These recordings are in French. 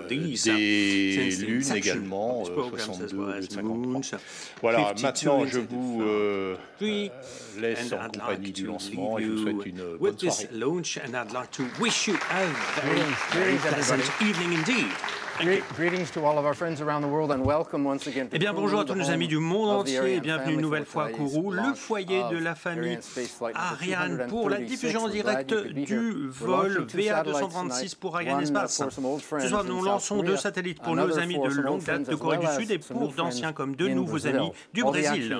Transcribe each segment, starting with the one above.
des lunes également, 62 et 53. Voilà, maintenant je vous laisse en compagnie du lancement et je vous souhaite une bonne soirée. Eh bien, bonjour à tous nos amis du monde entier et bienvenue une nouvelle fois à Kourou, le foyer de la famille Ariane, pour la diffusion en direct du vol VA236 pour Ariane Espace. Ce soir, nous lançons 2 satellites pour nos amis de longue date de Corée du Sud et pour d'anciens comme de nouveaux amis du Brésil.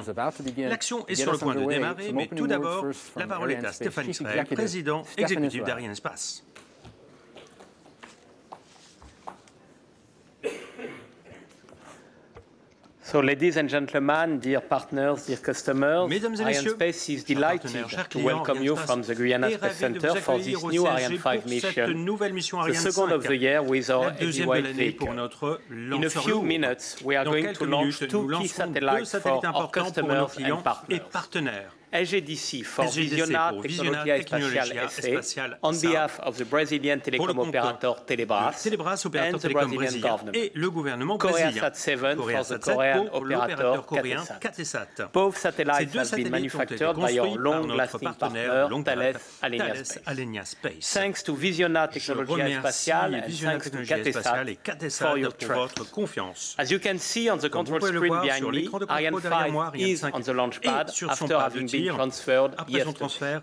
L'action est sur le point de démarrer, mais tout d'abord, la parole est à Stéphane Israël, président exécutif d'Ariane Espace. So, ladies and gentlemen, dear partners, dear customers, Mesdames et Ariane messieurs, Space is delighted to welcome you from the Guyana Space Center for this new Ariane 5 mission, the second of the year with our heavyweight vehicle. In a few minutes, we are going to launch 2 key satellites for our customers and partners. SGDC for Visiona Tecnologia Espacial SA on behalf of the Brazilian telecom operator Telebras and the Brazilian government. Et le gouvernement Koreasat 7 for the Korean operator Katesat. Both satellites have been manufactured by our long-lasting partner Thales Alenia Space. Thanks to Visiona Tecnologia Espacial and thanks to Katesat for your trust. As you can see on the control screen behind me, Ariane 5 is on the launch pad after having been transferred yesterday.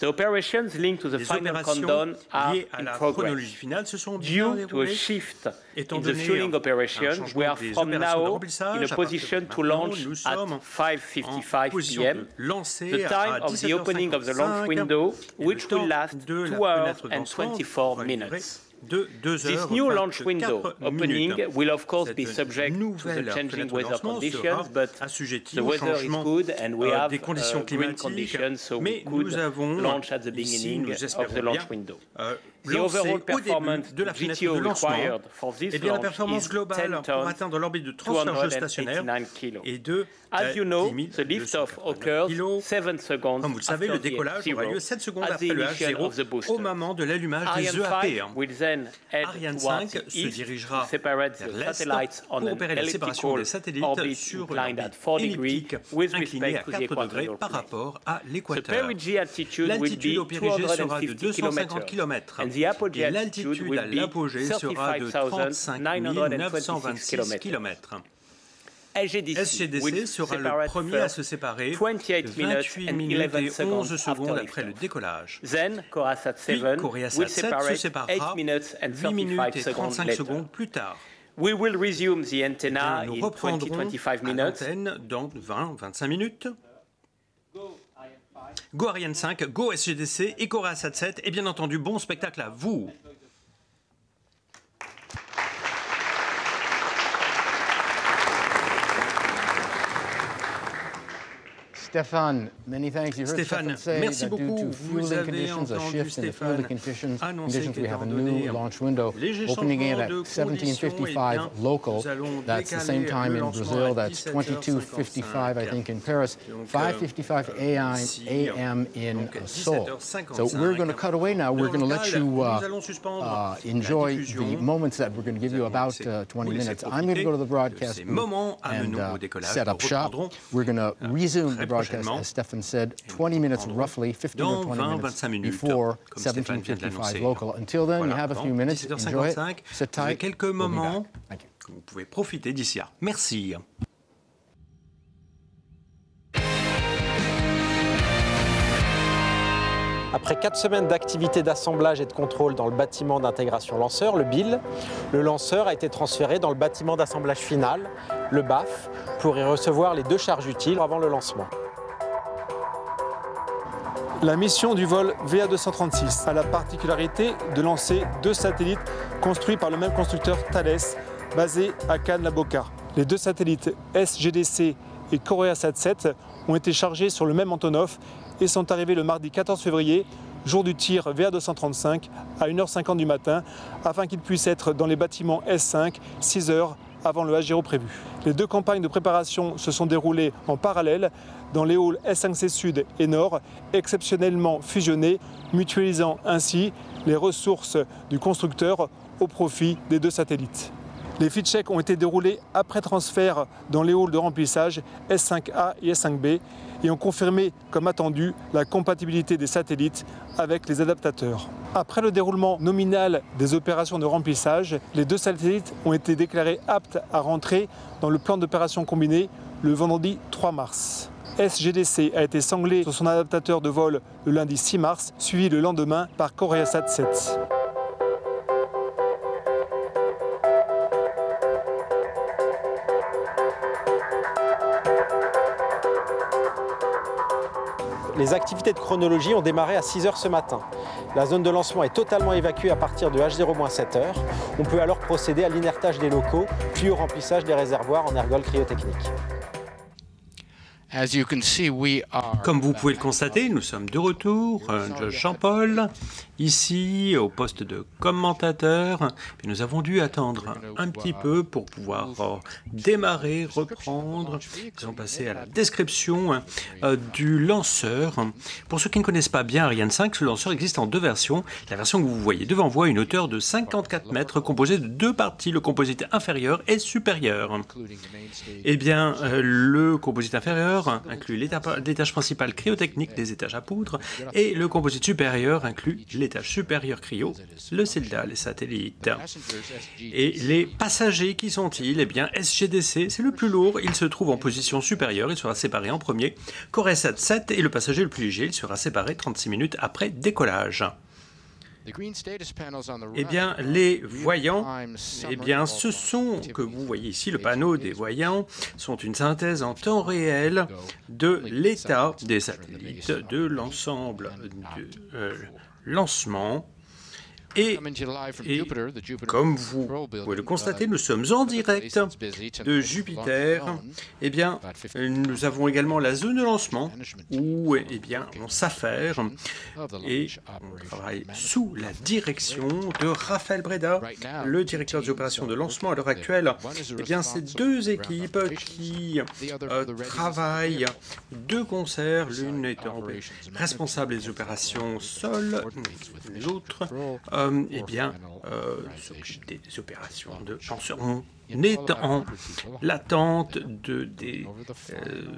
The operations linked to the final countdown are in progress. Due to a shift in the fueling operation, we are from now in a position to launch at 5:55 p.m., the time of the opening of the launch window, which will last 2 hours and 24 minutes. This new launch window opening will of course be subject to the changing weather conditions, but the weather is good and we have green conditions, so we could launch at the beginning of the launch window. The overall performance GTO required for this launch is 10 tons, 289 kilos. As you know, the liftoff occurs 7 seconds after the H0 at the initial of the booster. Ariane 5 will then head towards the east to separate the satellites on an elliptical orbit inclined at 4 degrees with respect to the equatorial plane. The perigee altitude will be 250 kilometers, and the apogee altitude will be 35,926 kilometers. SGDC sera le premier à se séparer 28 minutes et 11 secondes après le décollage. Then, Koreasat 7 se séparera 8 minutes et 35 secondes plus tard. We will resume the antenna in 20-25 minutes. Dans 20-25 minutes. Go Ariane 5, Go SGDC et Koreasat 7. Et bien entendu, bon spectacle à vous. Stéphane, merci beaucoup. Vous avez entendu Stéphane annoncer qu'il est donné léger changement de conditions. local. That's the same time in Brazil. That's 22:55, I think, in Paris. 5:55 a.m. in Seoul. So we're going to cut away now. We're going to let you enjoy the moments that we're going to give you about 20 minutes. I'm going to go to the broadcast booth and set up shop. We're going to resume the broadcast, as Stéphane said, 20 minutes roughly, 15 or 20 minutes before 17:55 local. Until then, you have a few minutes. Enjoy it. Sit tight. Quelques moments que vous pouvez profiter d'ici là. Merci. Après 4 semaines d'activité d'assemblage et de contrôle dans le bâtiment d'intégration lanceur, le BIL, le lanceur a été transféré dans le bâtiment d'assemblage final, le BAF, pour y recevoir les 2 charges utiles avant le lancement. La mission du vol VA236 a la particularité de lancer 2 satellites construits par le même constructeur Thales, basé à Cannes-la-Boca. Les 2 satellites SGDC et Koreasat 7 ont été chargés sur le même Antonov et sont arrivés le mardi 14 février, jour du tir VA235, à 1h50 du matin, afin qu'ils puissent être dans les bâtiments S5 6 heures avant le H0 prévu. Les 2 campagnes de préparation se sont déroulées en parallèle dans les halls S5C Sud et Nord, exceptionnellement fusionnés, mutualisant ainsi les ressources du constructeur au profit des 2 satellites. Les feed checks ont été déroulés après transfert dans les halls de remplissage S5A et S5B et ont confirmé, comme attendu, la compatibilité des satellites avec les adaptateurs. Après le déroulement nominal des opérations de remplissage, les 2 satellites ont été déclarés aptes à rentrer dans le plan d'opération combiné le vendredi 3 mars. SGDC a été sanglé sur son adaptateur de vol le lundi 6 mars, suivi le lendemain par COREASat 7. Les activités de chronologie ont démarré à 6 h ce matin. La zone de lancement est totalement évacuée à partir de H0-7 h. On peut alors procéder à l'inertage des locaux, puis au remplissage des réservoirs en ergol cryotechnique. Comme vous pouvez le constater, nous sommes de retour, Jean-Paul, ici au poste de commentateur. Et nous avons dû attendre un petit peu pour pouvoir démarrer, reprendre. Nous allons passer à la description du lanceur. Pour ceux qui ne connaissent pas bien Ariane 5, ce lanceur existe en 2 versions. La version que vous voyez devant vous a une hauteur de 54 mètres composée de 2 parties, le composite inférieur et supérieur. Eh bien, le composite inférieur inclut l'étage principal cryotechnique des étages à poudre et le composite supérieur inclut l'étage supérieur cryo, le CELDA, les satellites. Et les passagers, qui sont-ils? Eh bien, SGDC, c'est le plus lourd, il se trouve en position supérieure, il sera séparé en premier. COREASat 7 est le passager le plus léger, il sera séparé 36 minutes après décollage. Eh bien, les voyants, eh bien, ce sont, que vous voyez ici, le panneau des voyants, sont une synthèse en temps réel de l'état des satellites, de l'ensemble du lancement. Et comme vous pouvez le constater, nous sommes en direct de Jupiter. Eh bien, nous avons également la zone de lancement où eh bien, on s'affaire et on travaille sous la direction de Raphaël Breda, le directeur des opérations de lancement à l'heure actuelle. Eh bien, c'est 2 équipes qui travaillent de concert, l'une étant responsable des opérations sol, l'autre eh bien, s'occupe des opérations de lanceur. On est en l'attente des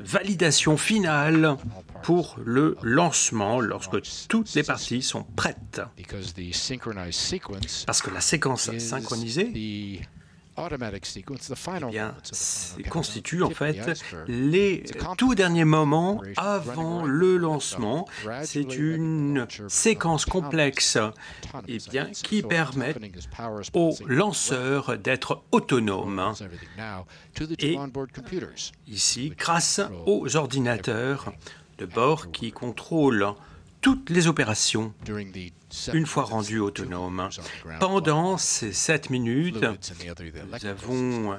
validations finales pour le lancement lorsque toutes les parties sont prêtes. Parce que la séquence synchronisée constitue en fait les tout derniers moments avant le lancement. C'est une séquence complexe qui permet au lanceur d'être autonome. Et ici, grâce aux ordinateurs de bord qui contrôlent toutes les opérations une fois rendu autonome. Pendant ces 7 minutes, nous avons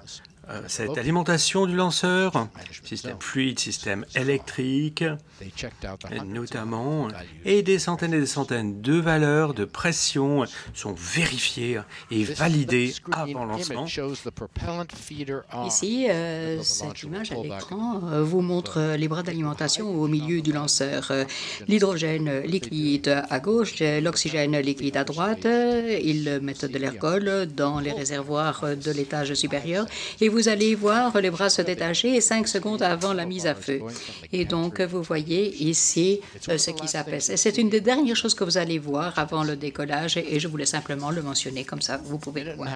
cette alimentation du lanceur, système fluide, système électrique, notamment, et des centaines de valeurs de pression sont vérifiées et validées avant lancement. Ici, cette image à l'écran vous montre les bras d'alimentation au milieu du lanceur. L'hydrogène liquide à gauche, l'oxygène liquide à droite. Ils mettent de l'ergol dans les réservoirs de l'étage supérieur et vous allez voir les bras se détacher 5 secondes avant la mise à feu. Et donc, vous voyez ici ce qui s'apaise. C'est une des dernières choses que vous allez voir avant le décollage et je voulais simplement le mentionner comme ça, vous pouvez le voir.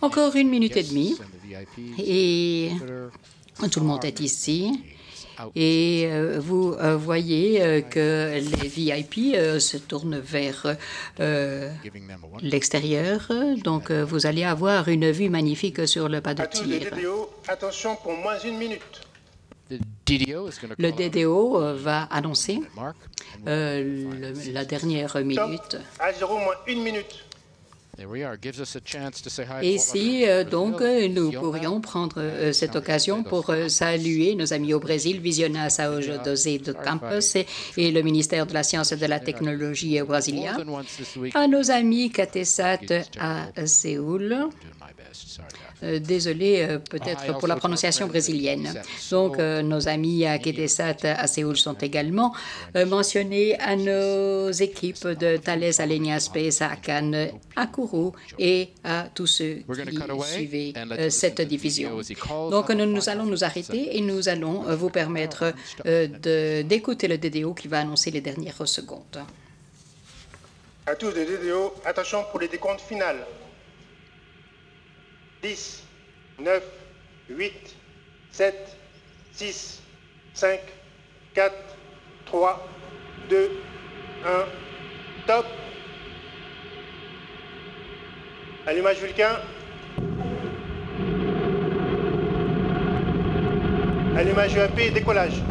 Encore 1 minute et demie et tout le monde est ici. Et vous voyez que les VIP se tournent vers l'extérieur. Donc, vous allez avoir une vue magnifique sur le pas de tir. Attention pour moins 1 minute. Le DDO va annoncer la dernière minute. À 0 moins 1 minute. Et ici, donc, nous pourrions prendre cette occasion pour saluer nos amis au Brésil, Visiona Sao José de Campos et le ministère de la Science et de la Technologie brésilien, à nos amis KTSat à Séoul. Désolé peut-être pour la prononciation brésilienne. Donc, nos amis à KTSat à Séoul sont également mentionnés, à nos équipes de Thales Alenia Space à Cannes, à Kourou Kourou et à tous ceux qui suivaient cette diffusion. Donc nous allons nous arrêter et nous allons vous permettre d'écouter le DDO qui va annoncer les dernières secondes. À tous les DDO, attention pour les décomptes finales. 10, 9, 8, 7, 6, 5, 4, 3, 2, 1, top. Allumage Vulcain. Allumage UAP, décollage.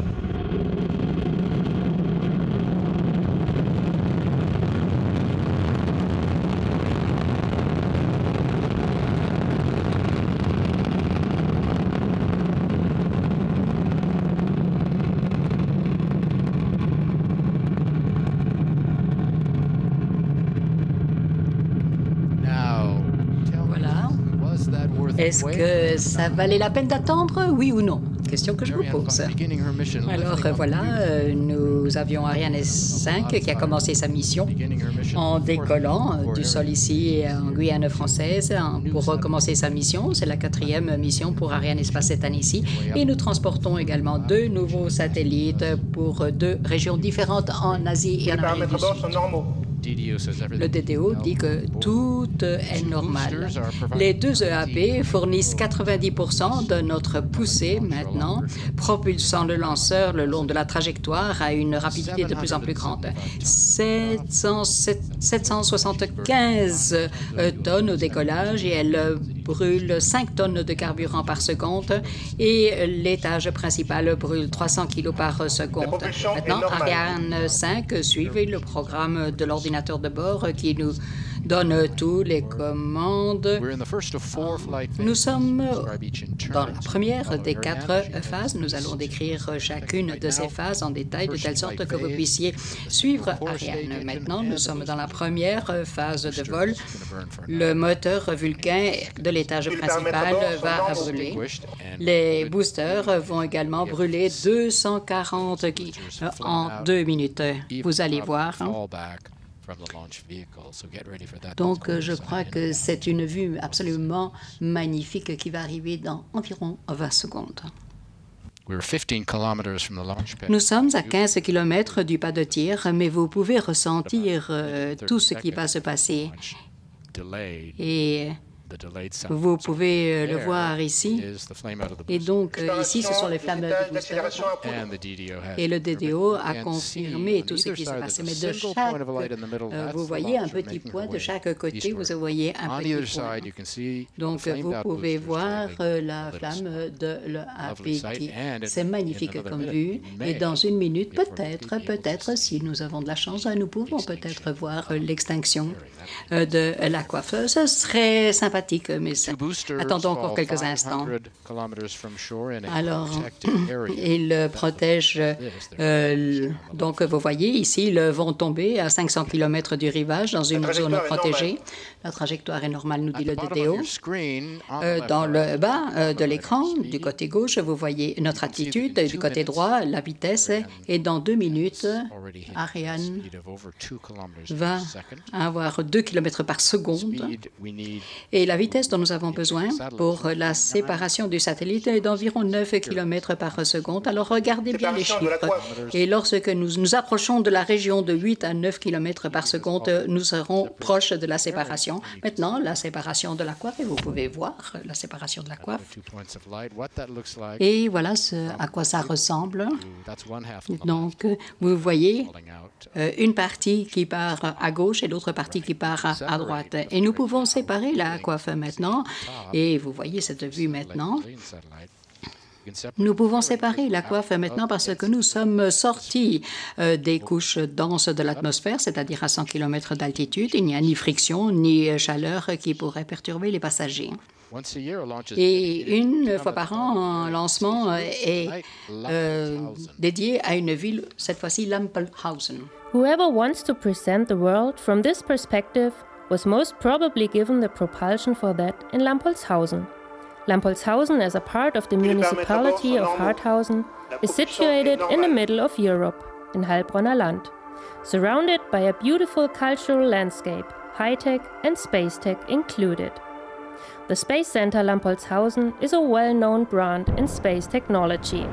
Est-ce que ça valait la peine d'attendre, oui ou non? Question que je vous pose. Alors voilà, nous avions Ariane 5 qui a commencé sa mission en décollant du sol ici en Guyane française pour recommencer sa mission. C'est la 4e mission pour Ariane Espace cette année-ci. Et nous transportons également 2 nouveaux satellites pour 2 régions différentes en Asie et en Amérique du Sud. Le DDO dit que tout est normal. Les 2 EAP fournissent 90% de notre poussée maintenant, propulsant le lanceur le long de la trajectoire à une rapidité de plus en plus grande. 775 tonnes au décollage et elle brûle 5 tonnes de carburant par seconde et l'étage principal brûle 300 kg par seconde. Maintenant, Ariane 5 suivait le programme de l'ordinateur de bord qui nous donne toutes les commandes. Nous sommes dans la première des 4 phases. Nous allons décrire chacune de ces phases en détail de telle sorte que vous puissiez suivre Ariane. Maintenant, nous sommes dans la première phase de vol. Le moteur Vulcain de l'étage principal va brûler. Les boosters vont également brûler 240 kg en 2 minutes. Vous allez voir. Donc, je crois que c'est une vue absolument magnifique qui va arriver dans environ 20 secondes. Nous sommes à 15 km du pas de tir, mais vous pouvez ressentir tout ce qui va se passer. Et vous pouvez le voir ici. Et donc, ici, ce sont les flammes du booster. Et le DDO a confirmé tout ce qui s'est passé. Mais de chaque, vous voyez un petit point de chaque côté, vous voyez un petit point. Donc, vous pouvez voir la flamme de l'AP. C'est magnifique comme vue. Et dans une minute, peut-être, si nous avons de la chance, nous pouvons peut-être voir l'extinction de la coiffe. Ce serait sympathique, mais attendons encore quelques instants. Alors, il protège, donc vous voyez ici, ils vont tomber à 500 km du rivage dans une zone protégée. La trajectoire est normale, nous dit le DDO. Dans le bas de l'écran, du côté gauche, vous voyez notre altitude, du côté droit, la vitesse, et dans 2 minutes, Ariane va avoir 2 km par seconde. Et la vitesse dont nous avons besoin pour la séparation du satellite est d'environ 9 km par seconde. Alors, regardez bien les chiffres. Et lorsque nous nous approchons de la région de 8 à 9 km par seconde, nous serons proches de la séparation. Maintenant, la séparation de la coiffe, et vous pouvez voir la séparation de la coiffe. Et voilà à quoi ça ressemble. Donc, vous voyez une partie qui part à gauche et l'autre partie qui part à droite. Et nous pouvons séparer la coiffe maintenant. Et vous voyez cette vue maintenant. Nous pouvons séparer la coiffe maintenant parce que nous sommes sortis des couches denses de l'atmosphère, c'est-à-dire à 100 km d'altitude. Il n'y a ni friction ni chaleur qui pourrait perturber les passagers. Et une fois par an, un lancement est dédié à une ville, cette fois-ci Lampelhausen. Whoever wants to present the world from this perspective was most probably given the propulsion for that in Lampolshausen. Lampolshausen, as a part of the municipality of Harthausen, is situated in the middle of Europe, in Heilbronner Land. Surrounded by a beautiful cultural landscape, high-tech and space tech included. The Space Center Lampolzhausen is a well-known brand in space technology.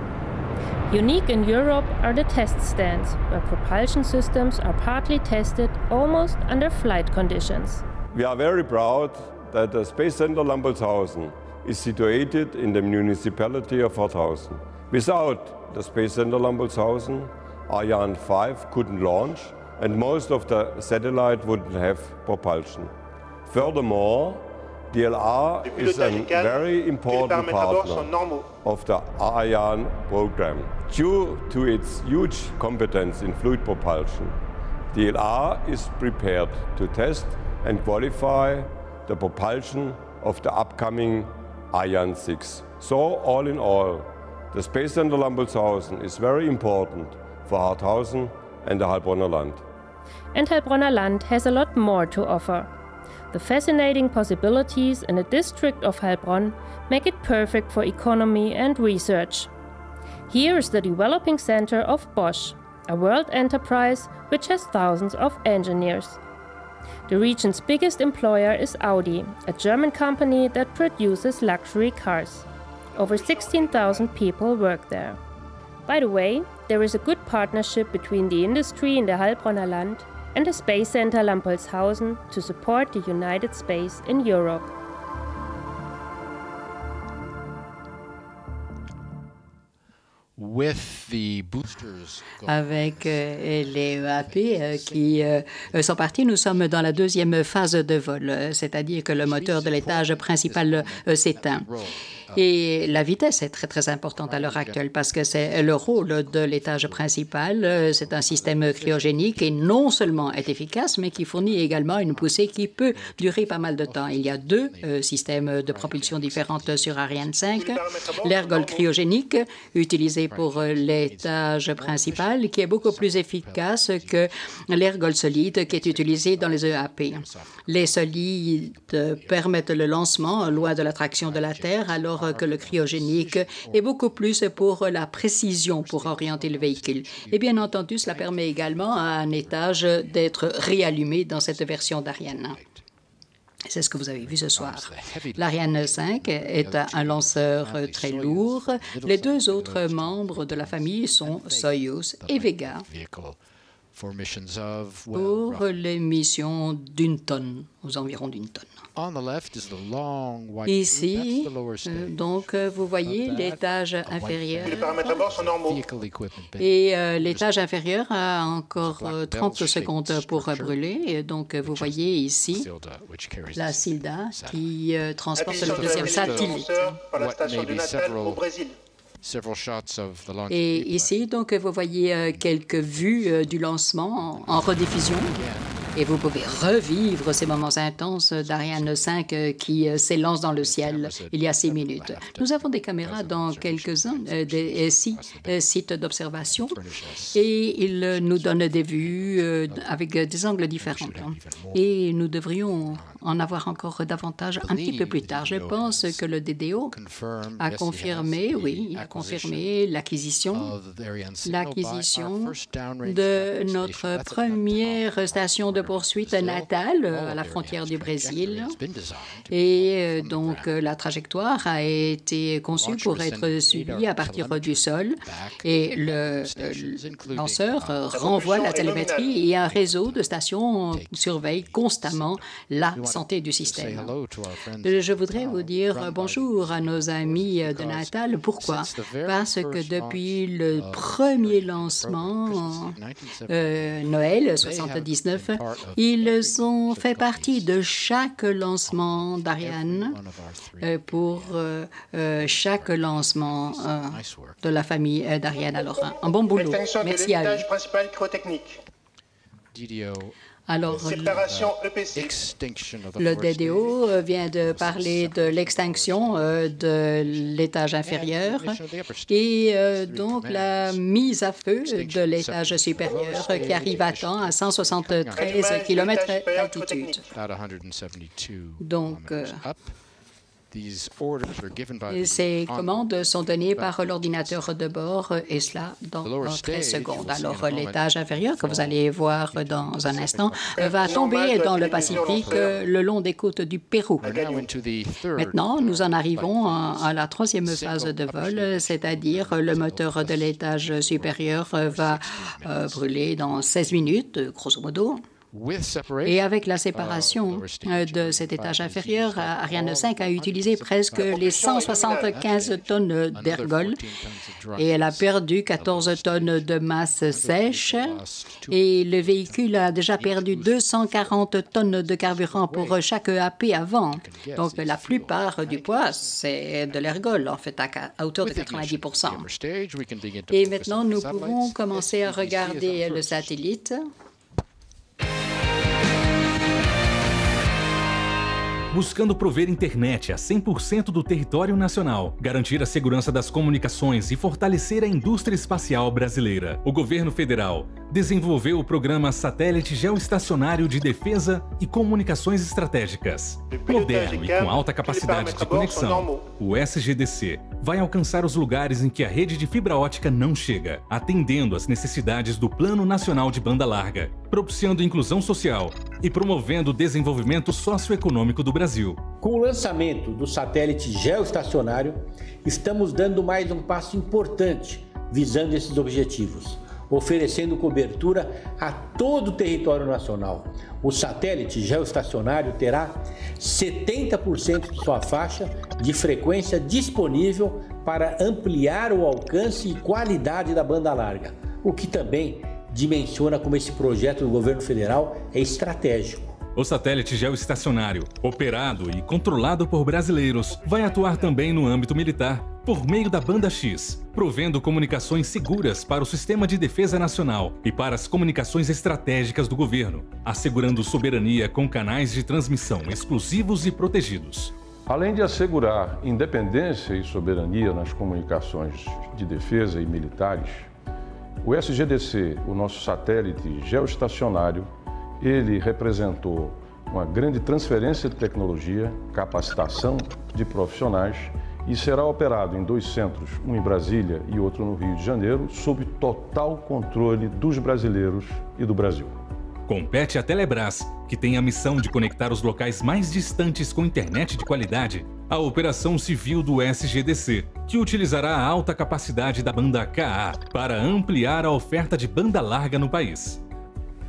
Unique in Europe are the test stands, where propulsion systems are partly tested almost under flight conditions. We are very proud that the Space Center Lampolzhausen is situated in the municipality of Harthausen. Without the Space Center Lampolzhausen, Ariane 5 couldn't launch, and most of the satellite wouldn't have propulsion. Furthermore, DLR is a very important partner of the Ariane program. Due to its huge competence in fluid propulsion, DLR is prepared to test and qualify the propulsion of the upcoming Ariane 6. So, all in all, the Space Center Lampolzhausen is very important for Harthausen and the Heilbronner Land. And Heilbronner Land has a lot more to offer. The fascinating possibilities in the district of Heilbronn make it perfect for economy and research. Here is the developing center of Bosch, a world enterprise which has thousands of engineers. The region's biggest employer is Audi, a German company that produces luxury cars. Over 16,000 people work there. By the way, there is a good partnership between the industry in the Heilbronner Land and the Space Center Lampolzhausen to support the United Space in Europe. Avec les EAP qui sont partis, nous sommes dans la deuxième phase de vol, c'est-à-dire que le moteur de l'étage principal s'éteint. Et la vitesse est très, très importante à l'heure actuelle parce que c'est le rôle de l'étage principal. C'est un système cryogénique et non seulement est efficace, mais qui fournit également une poussée qui peut durer pas mal de temps. Il y a deux systèmes de propulsion différentes sur Ariane 5. L'ergol cryogénique, utilisé pour l'étage principal, qui est beaucoup plus efficace que l'ergol solide qui est utilisé dans les EAP. Les solides permettent le lancement loin de l'attraction de la Terre, alors que le cryogénique est beaucoup plus pour la précision pour orienter le véhicule. Et bien entendu, cela permet également à un étage d'être réallumé dans cette version d'Ariane. C'est ce que vous avez vu ce soir. L'Ariane 5 est un lanceur très lourd. Les deux autres membres de la famille sont Soyuz et Vega pour les missions d'une tonne, aux environs d'une tonne. Ici, donc, vous voyez l'étage inférieur. Les paramètres à bord sont normaux. Et l'étage inférieur a encore 30 secondes pour brûler. Et donc, vous voyez ici la Silda qui transporte le deuxième satellite. Par la station de Natal au Brésil. Et ici, donc, vous voyez quelques vues du lancement en rediffusion. Et vous pouvez revivre ces moments intenses d'Ariane 5 qui s'élance dans le ciel il y a 6 minutes. Nous avons des caméras dans quelques-uns des sites d'observation et ils nous donnent des vues avec des angles différents. Et nous devrions en avoir encore davantage un petit peu plus tard. Je pense que le DDO a confirmé, oui, a confirmé l'acquisition de notre première station de poursuite natale à la frontière du Brésil. Et donc, la trajectoire a été conçue pour être suivie à partir du sol. Et le lanceur renvoie la télémétrie et un réseau de stations surveille constamment la santé du système. Je voudrais vous dire bonjour à nos amis de Natal. Pourquoi? Parce que depuis le premier lancement, Noël 79, ils ont fait partie de chaque lancement d'Ariane pour chaque lancement de la famille d'Ariane. Alors, un bon boulot. Merci à eux. Alors, le DDO vient de parler de l'extinction de l'étage inférieur et donc la mise à feu de l'étage supérieur qui arrive à temps à 173 km d'altitude. Donc, Ces commandes sont données par l'ordinateur de bord, et cela dans 13 secondes. Alors, l'étage inférieur, que vous allez voir dans un instant, va tomber dans le Pacifique le long des côtes du Pérou. Maintenant, nous en arrivons à la troisième phase de vol, c'est-à-dire le moteur de l'étage supérieur va brûler dans 16 minutes, grosso modo. Et avec la séparation de cet étage inférieur, Ariane 5 a utilisé presque les 175 tonnes d'ergols et elle a perdu 14 tonnes de masse sèche et le véhicule a déjà perdu 240 tonnes de carburant pour chaque AP avant. Donc la plupart du poids, c'est de l'ergol, en fait, à hauteur de 90%. Et maintenant, nous pouvons commencer à regarder le satellite. Buscando prover internet a 100% do território nacional, garantir a segurança das comunicações e fortalecer a indústria espacial brasileira, o governo federal desenvolveu o programa Satélite Geoestacionário de Defesa e Comunicações Estratégicas. Moderno e com alta capacidade de conexão, o SGDC vai alcançar os lugares em que a rede de fibra ótica não chega, atendendo às necessidades do Plano Nacional de Banda Larga, propiciando inclusão social e promovendo o desenvolvimento socioeconômico do Brasil. Com o lançamento do satélite geoestacionário, estamos dando mais um passo importante visando esses objetivos, oferecendo cobertura a todo o território nacional. O satélite geoestacionário terá 70% de sua faixa de frequência disponível para ampliar o alcance e qualidade da banda larga, o que também dimensiona como esse projeto do governo federal é estratégico. O satélite geoestacionário, operado e controlado por brasileiros, vai atuar também no âmbito militar, por meio da banda X, provendo comunicações seguras para o Sistema de Defesa Nacional e para as comunicações estratégicas do governo, assegurando soberania com canais de transmissão exclusivos e protegidos. Além de assegurar independência e soberania nas comunicações de defesa e militares, o SGDC, o nosso satélite geoestacionário, ele representou uma grande transferência de tecnologia, capacitação de profissionais e será operado em 2 centros, um em Brasília e outro no Rio de Janeiro, sob total controle dos brasileiros e do Brasil. Compete à Telebrás, que tem a missão de conectar os locais mais distantes com internet de qualidade, a operação civil do SGDC, que utilizará a alta capacidade da banda KA para ampliar a oferta de banda larga no país.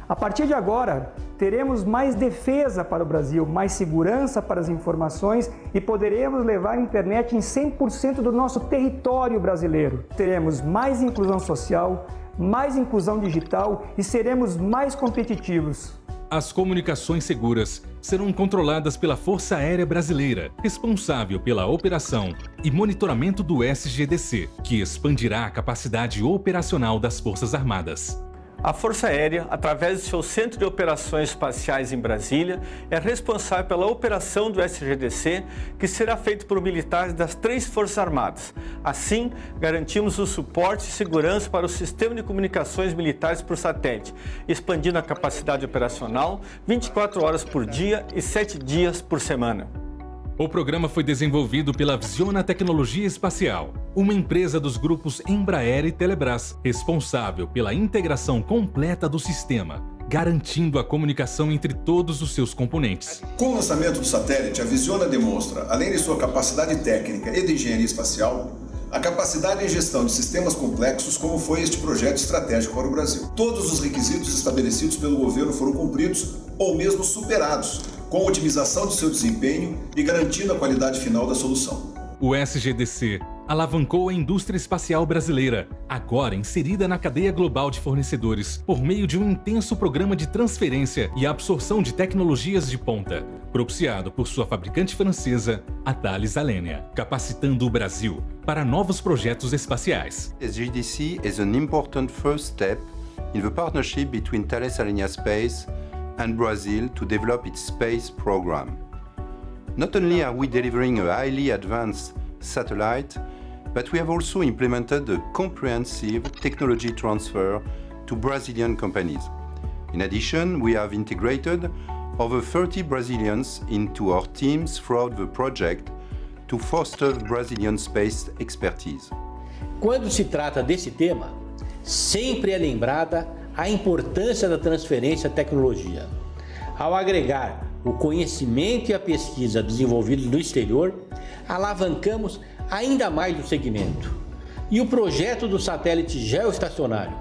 A partir de agora, teremos mais defesa para o Brasil, mais segurança para as informações e poderemos levar a internet em 100% do nosso território brasileiro. Teremos mais inclusão social, mais inclusão digital e seremos mais competitivos. As comunicações seguras serão controladas pela Força Aérea Brasileira, responsável pela operação e monitoramento do SGDC, que expandirá a capacidade operacional das Forças Armadas. A Força Aérea, através do seu Centro de Operações Espaciais em Brasília, é responsável pela operação do SGDC, que será feito por militares das 3 Forças Armadas. Assim, garantimos o suporte e segurança para o sistema de comunicações militares por satélite, expandindo a capacidade operacional 24 horas por dia e 7 dias por semana. O programa foi desenvolvido pela Visiona Tecnologia Espacial, uma empresa dos grupos Embraer e Telebrás, responsável pela integração completa do sistema, garantindo a comunicação entre todos os seus componentes. Com o lançamento do satélite, a Visiona demonstra, além de sua capacidade técnica e de engenharia espacial, a capacidade em gestão de sistemas complexos, como foi este projeto estratégico para o Brasil. Todos os requisitos estabelecidos pelo governo foram cumpridos ou mesmo superados, com otimização de seu desempenho e garantindo a qualidade final da solução. O SGDC alavancou a indústria espacial brasileira, agora inserida na cadeia global de fornecedores, por meio de um intenso programa de transferência e absorção de tecnologias de ponta, propiciado por sua fabricante francesa, a Thales Alenia, capacitando o Brasil para novos projetos espaciais. SGDC is an important first step in the partnership between Thales Alenia Space and Brazil to develop its space program. Not only are we delivering a highly advanced satellite, but we have also implemented a comprehensive technology transfer to Brazilian companies. In addition, we have integrated over 30 Brazilians into our teams throughout the project to foster Brazilian space expertise. Quando se trata desse tema, sempre é lembrada a importância da transferência de tecnologia. Ao agregar o conhecimento e a pesquisa desenvolvidos no exterior, alavancamos ainda mais o segmento. E o projeto do satélite geoestacionário,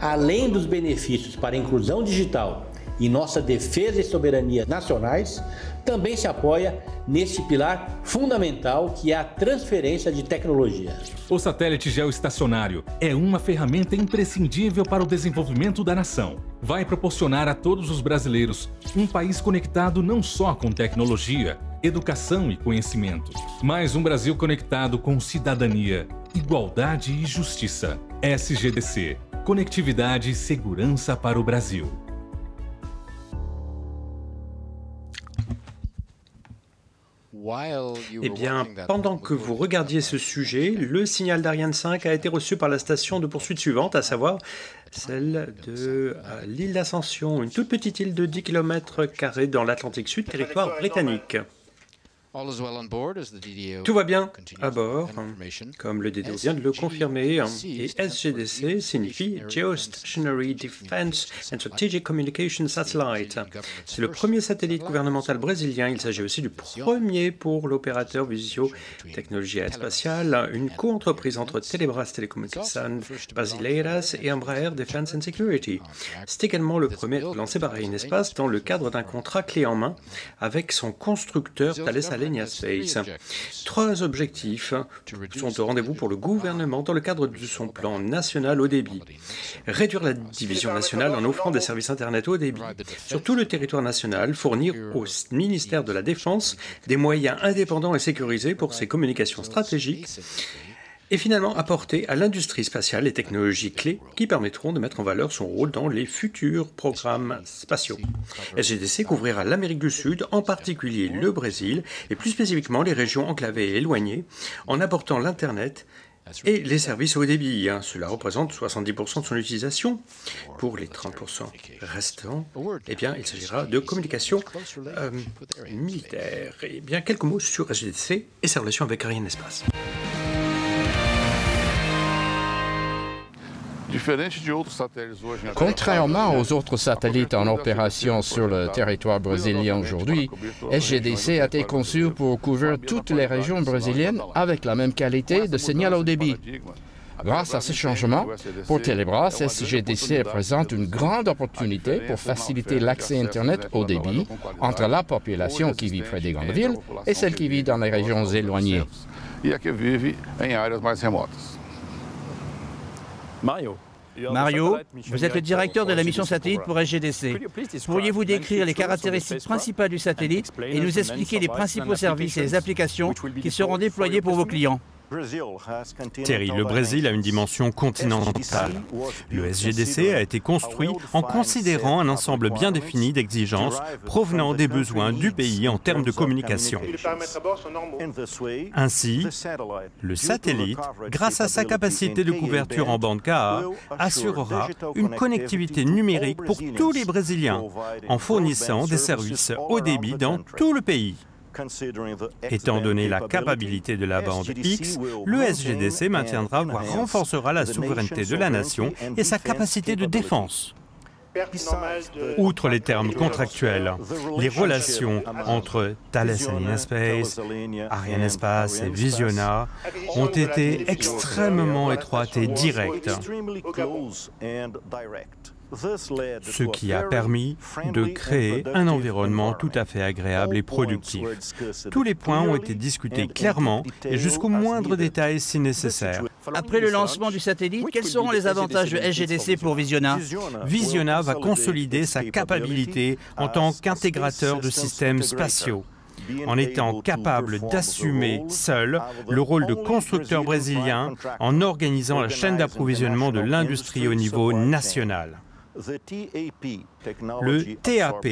além dos benefícios para a inclusão digital e nossa defesa e soberania nacionais, também se apoia nesse pilar fundamental que é a transferência de tecnologia. O satélite geoestacionário é uma ferramenta imprescindível para o desenvolvimento da nação. Vai proporcionar a todos os brasileiros um país conectado não só com tecnologia, educação e conhecimento, mas um Brasil conectado com cidadania, igualdade e justiça. SGDC, conectividade e segurança para o Brasil. Eh bien, pendant que vous regardiez ce sujet, le signal d'Ariane 5 a été reçu par la station de poursuite suivante, à savoir celle de l'île d'Ascension, une toute petite île de 10 km² dans l'Atlantique Sud, territoire britannique. Tout va bien à bord, comme le DDO vient de le confirmer, et SGDC signifie Geostationary Defense and Strategic Communication Satellite. C'est le premier satellite gouvernemental brésilien, il s'agit aussi du premier pour l'opérateur Visio Technologia Espacial, une co-entreprise entre Telebras Telecomunicações Brasileiras et Embraer Defense and Security. C'est également le premier lancé par Ariane Espace dans le cadre d'un contrat clé en main avec son constructeur Thales Alenia Space. 3 objectifs sont au rendez-vous pour le gouvernement dans le cadre de son plan national haut débit. Réduire la division nationale en offrant des services Internet haut débit sur tout le territoire national, fournir au ministère de la Défense des moyens indépendants et sécurisés pour ses communications stratégiques, et finalement apporter à l'industrie spatiale les technologies clés qui permettront de mettre en valeur son rôle dans les futurs programmes spatiaux. SGDC couvrira l'Amérique du Sud, en particulier le Brésil, et plus spécifiquement les régions enclavées et éloignées, en apportant l'Internet et les services haut débit. Cela représente 70% de son utilisation. Pour les 30% restants, eh bien, il s'agira de communication militaire. Eh bien, quelques mots sur SGDC et sa relation avec Ariane Espace. Contrairement aux autres satellites en opération sur le territoire brésilien aujourd'hui, SGDC a été conçu pour couvrir toutes les régions brésiliennes avec la même qualité de signal haut débit. Grâce à ce changement, pour Telebras, SGDC représente une grande opportunité pour faciliter l'accès Internet haut débit entre la population qui vit près des grandes villes et celle qui vit dans les régions éloignées. Mario, vous êtes le directeur de la mission satellite pour SGDC. Pourriez-vous décrire les caractéristiques principales du satellite et nous expliquer les principaux services et les applications qui seront déployés pour vos clients? Thierry, le Brésil a une dimension continentale. Le SGDC a été construit en considérant un ensemble bien défini d'exigences provenant des besoins du pays en termes de communication. Ainsi, le satellite, grâce à sa capacité de couverture en bande Ka, assurera une connectivité numérique pour tous les Brésiliens en fournissant des services haut débit dans tout le pays. Étant donné la capacité de la bande X, le SGDC maintiendra voire renforcera la souveraineté de la nation et sa capacité de défense. Outre les termes contractuels, les relations entre Thales Alenia Space, Ariane Espace et Visiona ont été extrêmement étroites et directes, ce qui a permis de créer un environnement tout à fait agréable et productif. Tous les points ont été discutés clairement et jusqu'au moindre détail si nécessaire. Après le lancement du satellite, quels seront les avantages de SGDC pour Visiona? Visiona va consolider sa capacité en tant qu'intégrateur de systèmes spatiaux, en étant capable d'assumer seul le rôle de constructeur brésilien en organisant la chaîne d'approvisionnement de l'industrie au niveau national. Le TAP,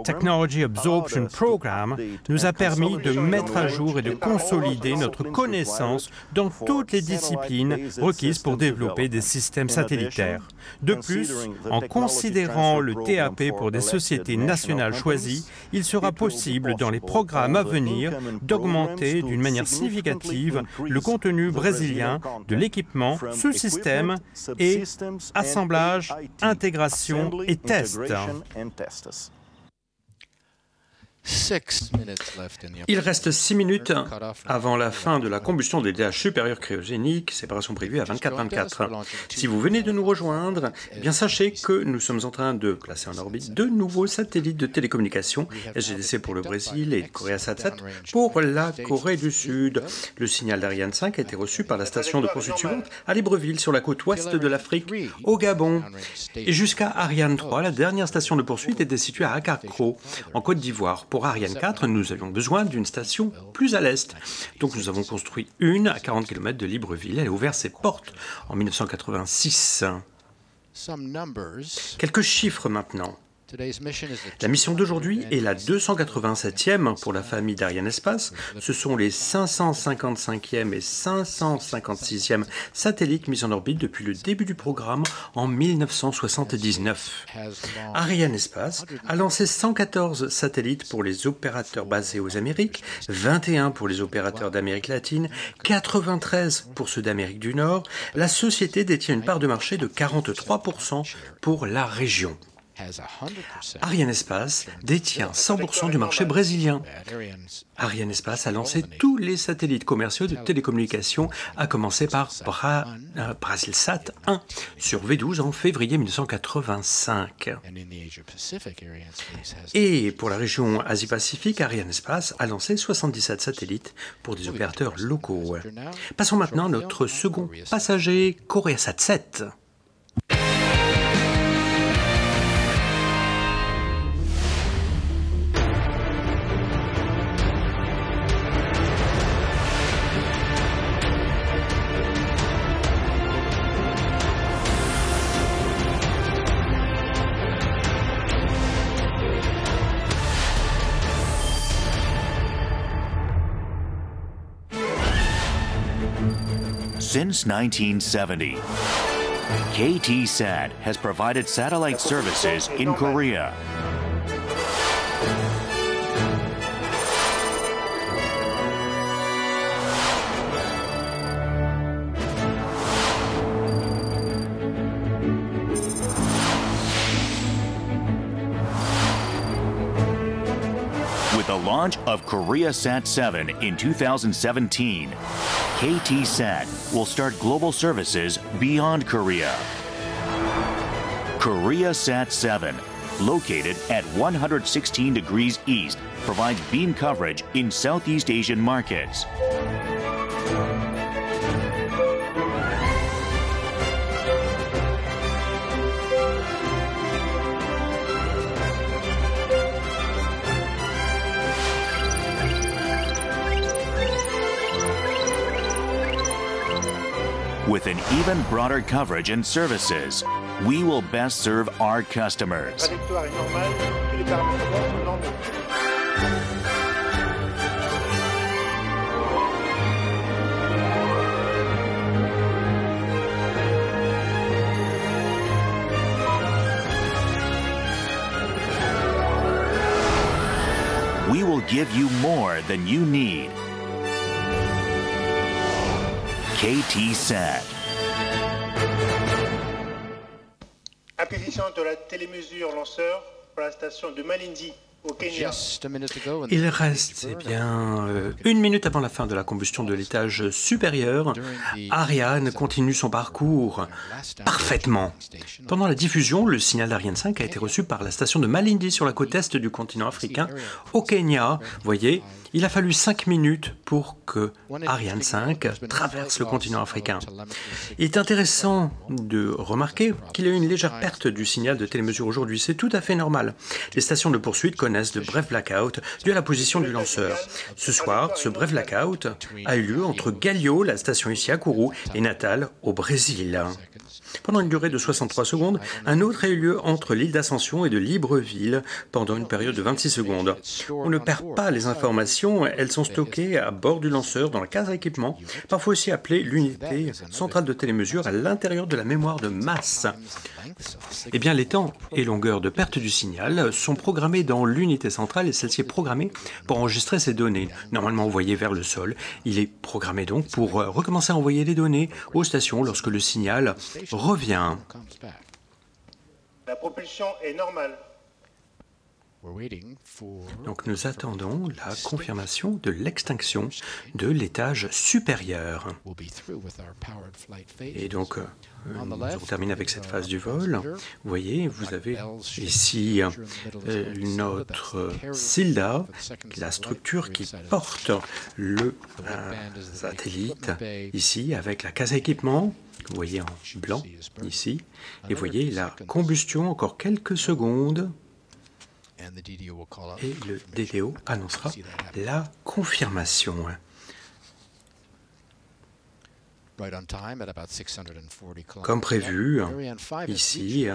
Technology Absorption Program, nous a permis de mettre à jour et de consolider notre connaissance dans toutes les disciplines requises pour développer des systèmes satellitaires. De plus, en considérant le TAP pour des sociétés nationales choisies, il sera possible dans les programmes à venir d'augmenter d'une manière significative le contenu brésilien de l'équipement, sous-système et assemblage, intégration et test. Il reste 6 minutes avant la fin de la combustion des DH supérieurs cryogéniques, séparation prévue à 24-24. Si vous venez de nous rejoindre, eh bien sachez que nous sommes en train de placer en orbite 2 nouveaux satellites de télécommunications, SGDC pour le Brésil et COREASat-7 pour la Corée du Sud. Le signal d'Ariane 5 a été reçu par la station de poursuite suivante à Libreville, sur la côte ouest de l'Afrique, au Gabon. Et jusqu'à Ariane 3, la dernière station de poursuite était située à Akakro, en Côte d'Ivoire. Pour Ariane 4, nous avions besoin d'une station plus à l'est. Donc nous avons construit une à 40 km de Libreville. Elle a ouvert ses portes en 1986. Quelques chiffres maintenant. La mission d'aujourd'hui est la 287e pour la famille d'Ariane Espace. Ce sont les 555e et 556e satellites mis en orbite depuis le début du programme en 1979. Ariane Espace a lancé 114 satellites pour les opérateurs basés aux Amériques, 21 pour les opérateurs d'Amérique latine, 93 pour ceux d'Amérique du Nord. La société détient une part de marché de 43% pour la région. Ariane Espace détient 100% du marché brésilien. Ariane Espace a lancé tous les satellites commerciaux de télécommunications, à commencer par Brasilsat 1 sur V12 en février 1985. Et pour la région Asie-Pacifique, Ariane Espace a lancé 77 satellites pour des opérateurs locaux. Passons maintenant à notre second passager, COREASat-7. Since 1970, KTSat has provided satellite services in Korea. With the launch of KOREASat-7 in 2017, KTSat will start global services beyond Korea. KOREASat-7, located at 116 degrees east, provides beam coverage in Southeast Asian markets. With an even broader coverage and services, we will best serve our customers. We will give you more than you need. KTSat. Acquisition de la télémesure lanceur pour la station de Malindi au Kenya. Il reste bien 1 minute avant la fin de la combustion de l'étage supérieur. Ariane continue son parcours parfaitement. Pendant la diffusion, le signal d'Ariane 5 a été reçu par la station de Malindi sur la côte est du continent africain, au Kenya. Vous voyez, il a fallu 5 minutes pour que Ariane 5 traverse le continent africain. Il est intéressant de remarquer qu'il y a eu une légère perte du signal de télémesure aujourd'hui. C'est tout à fait normal. Les stations de poursuite connaissent de brefs blackouts dus à la position du lanceur. Ce soir, ce bref blackout a eu lieu entre Galho, la station ici à Kourou, et Natal, au Brésil. Pendant une durée de 63 secondes, un autre a eu lieu entre l'île d'Ascension et de Libreville pendant une période de 26 secondes. On ne perd pas les informations, elles sont stockées à bord du lanceur dans la case à équipement, parfois aussi appelée l'unité centrale de télémesure à l'intérieur de la mémoire de masse. Eh bien, les temps et longueurs de perte du signal sont programmés dans l'unité centrale et celle-ci est programmée pour enregistrer ces données, normalement envoyées vers le sol. Il est programmé donc pour recommencer à envoyer les données aux stations lorsque le signal revient. La propulsion est normale. Donc nous attendons la confirmation de l'extinction de l'étage supérieur. Et donc nous terminons avec cette phase du vol. Vous voyez, vous avez ici notre CILDA, la structure qui porte le satellite, ici avec la case à équipement. Vous voyez en blanc ici. Et vous voyez la combustion encore quelques secondes. Et le DDO annoncera la confirmation. Comme prévu, ici,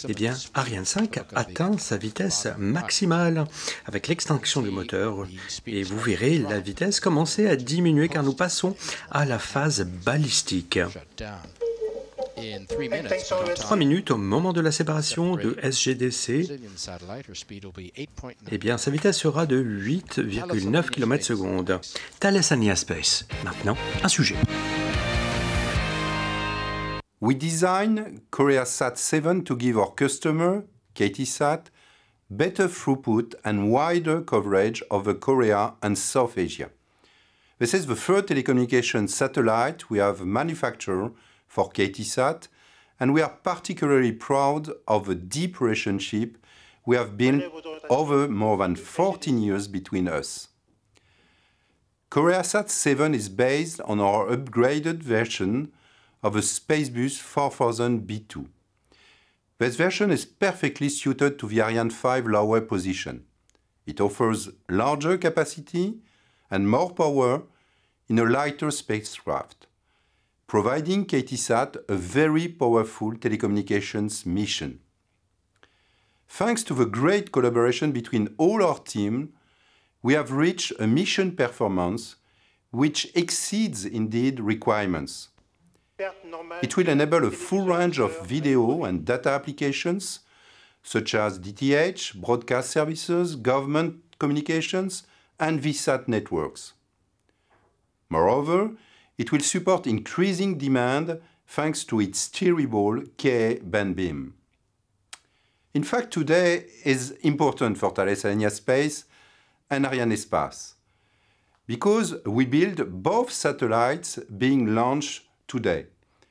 eh bien, Ariane 5 atteint sa vitesse maximale avec l'extinction du moteur. Et vous verrez la vitesse commencer à diminuer car nous passons à la phase balistique. 3 minutes au moment de la séparation de SGDC, eh bien, sa vitesse sera de 8,9 km/s. Thales Alenia Space. Maintenant, un sujet. We designed KoreaSat 7 to give our customer, KTSat, better throughput and wider coverage over Korea and South Asia. This is the third telecommunications satellite we have manufactured for KTSat, and we are particularly proud of the deep relationship we have built over more than 14 years between us. KoreaSat 7 is based on our upgraded version of the Spacebus 4000 B2. This version is perfectly suited to the Ariane 5 lower position. It offers larger capacity and more power in a lighter spacecraft, providing KTSat a very powerful telecommunications mission. Thanks to the great collaboration between all our team, we have reached a mission performance which exceeds indeed requirements. It will enable a full range of video and data applications, such as DTH, broadcast services, government communications, and VSAT networks. Moreover, it will support increasing demand thanks to its steerable Ka-band beam. In fact, today is important for Thales Alenia Space and Arianespace, because we build both satellites being launched today.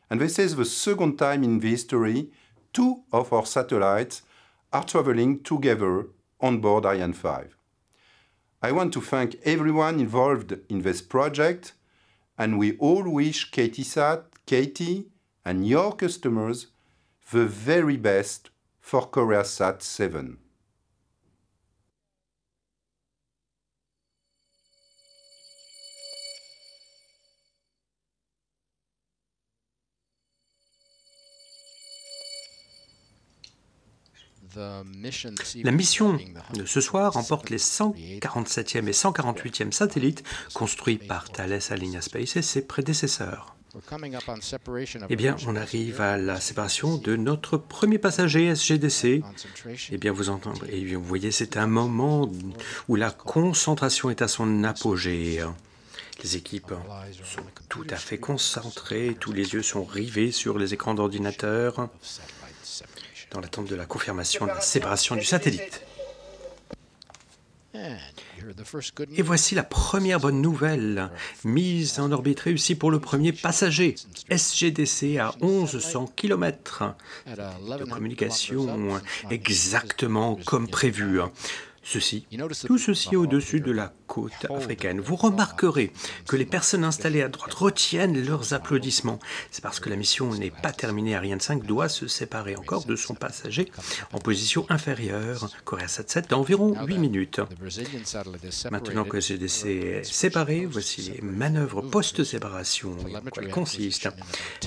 And this is the second time in the history 2 of our satellites are traveling together on board Ariane 5. I want to thank everyone involved in this project, and we all wish KTSat, KT, and your customers the very best for KoreaSat 7. La mission de ce soir emporte les 147e et 148e satellites construits par Thales Alenia Space et ses prédécesseurs. Eh bien, on arrive à la séparation de notre premier passager SGDC. Eh bien, vous voyez, c'est un moment où la concentration est à son apogée. Les équipes sont tout à fait concentrées, tous les yeux sont rivés sur les écrans d'ordinateur, dans l'attente de la confirmation de la séparation du satellite. Et voici la première bonne nouvelle. Mise en orbite réussie pour le premier passager. SGDC à 1100 km de communication exactement comme prévu. Tout ceci au-dessus de la côte africaine. Vous remarquerez que les personnes installées à droite retiennent leurs applaudissements. C'est parce que la mission n'est pas terminée. Ariane 5 doit se séparer encore de son passager en position inférieure, COREASat 7, d'environ 8 minutes. Maintenant que GDC est séparé, voici les manœuvres post-séparation. En quoi elles consistent?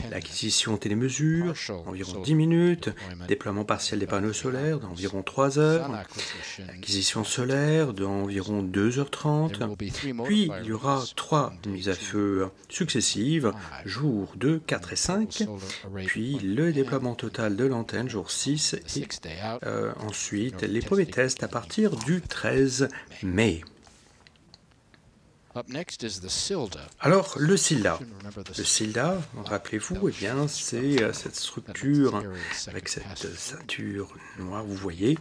L'acquisition télémesure, environ 10 minutes. Déploiement partiel des panneaux solaires, d'environ 3 heures. L'acquisition solaire, d'environ 2h30. Puis, il y aura 3 mises à feu successives, jours 2, 4 et 5. Puis, le déploiement total de l'antenne, jour 6. Et ensuite, les premiers tests à partir du 13 mai. Alors, le SILDA. Le SILDA, rappelez-vous, eh bien, c'est cette structure avec cette ceinture noire, vous voyez.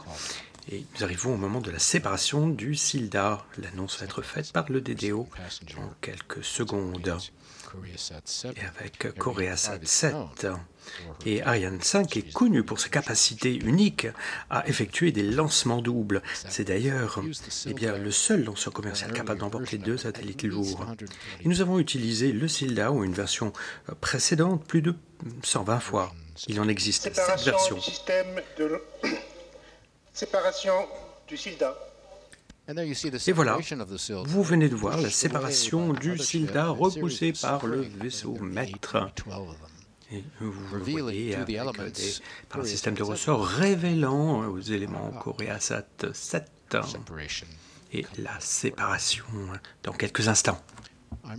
Et nous arrivons au moment de la séparation du SILDA. L'annonce va être faite par le DDO en quelques secondes. Et avec COREASat 7. Et Ariane 5 est connu pour sa capacité unique à effectuer des lancements doubles. C'est d'ailleurs le seul lanceur commercial capable d'emporter 2 satellites lourds. Et nous avons utilisé le SILDA ou une version précédente plus de 120 fois. Il en existe 7 versions. Séparation du SILDA. Et voilà, vous venez de voir la séparation du SILDA repoussée par le vaisseau maître. Et vous le voyez avec par un système de ressort révélant aux éléments COREASat 7 et la séparation dans quelques instants. Je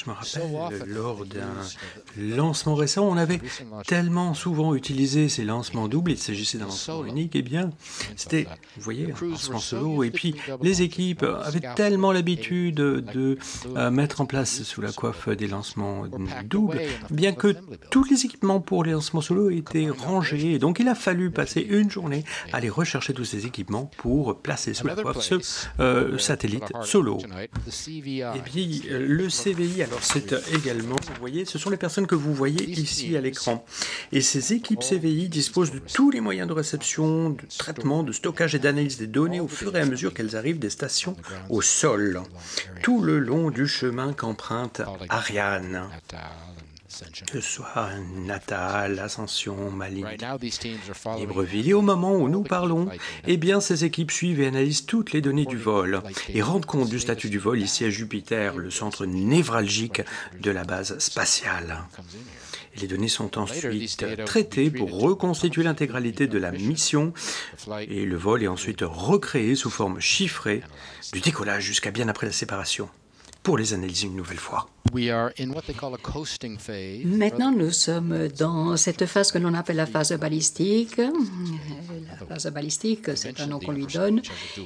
me rappelle, lors d'un lancement récent, on avait tellement souvent utilisé ces lancements doubles, il s'agissait d'un lancement unique, et bien, c'était, vous voyez, un lancement solo, et puis les équipes avaient tellement l'habitude de mettre en place sous la coiffe des lancements doubles, bien que tous les équipements pour les lancements solo étaient rangés, donc il a fallu passer une journée à aller rechercher tous ces équipements pour placer sous la coiffe ce satellite solo. Et puis, le CVI, alors c'est également, vous voyez, ce sont les personnes que vous voyez ici à l'écran. Et ces équipes CVI disposent de tous les moyens de réception, de traitement, de stockage et d'analyse des données au fur et à mesure qu'elles arrivent des stations au sol, tout le long du chemin qu'emprunte Ariane. Que ce soit Natal, Ascension, Malindy, Libreville. Et au moment où nous parlons, eh bien, ces équipes suivent et analysent toutes les données du vol et rendent compte du statut du vol ici à Jupiter, le centre névralgique de la base spatiale. Et les données sont ensuite traitées pour reconstituer l'intégralité de la mission et le vol est ensuite recréé sous forme chiffrée du décollage jusqu'à bien après la séparation pour les analyser une nouvelle fois. Maintenant, nous sommes dans cette phase que l'on appelle la phase balistique. La phase balistique, c'est un nom qu'on lui donne.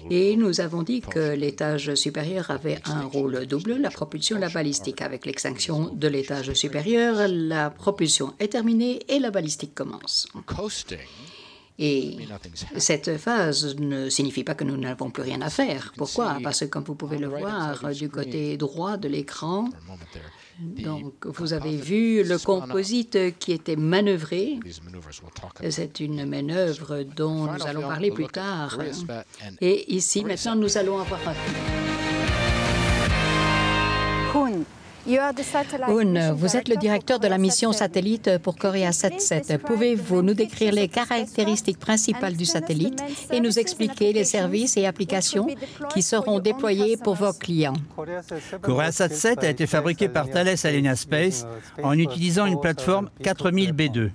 Et nous avons dit que l'étage supérieur avait un rôle double, la propulsion et la balistique. Avec l'extinction de l'étage supérieur, la propulsion est terminée et la balistique commence. Et cette phase ne signifie pas que nous n'avons plus rien à faire. Pourquoi? Parce que, comme vous pouvez le voir du côté droit de l'écran, donc vous avez vu le composite qui était manœuvré. C'est une manœuvre dont nous allons parler plus tard. Et ici, maintenant, nous allons avoir un... Hoon, vous êtes le directeur de la mission satellite pour COREASat 7. Pouvez-vous nous décrire les caractéristiques principales du satellite et nous expliquer les services et applications qui seront déployés pour vos clients? COREASat 7 a été fabriqué par Thales Alenia Space en utilisant une plateforme 4000 B2.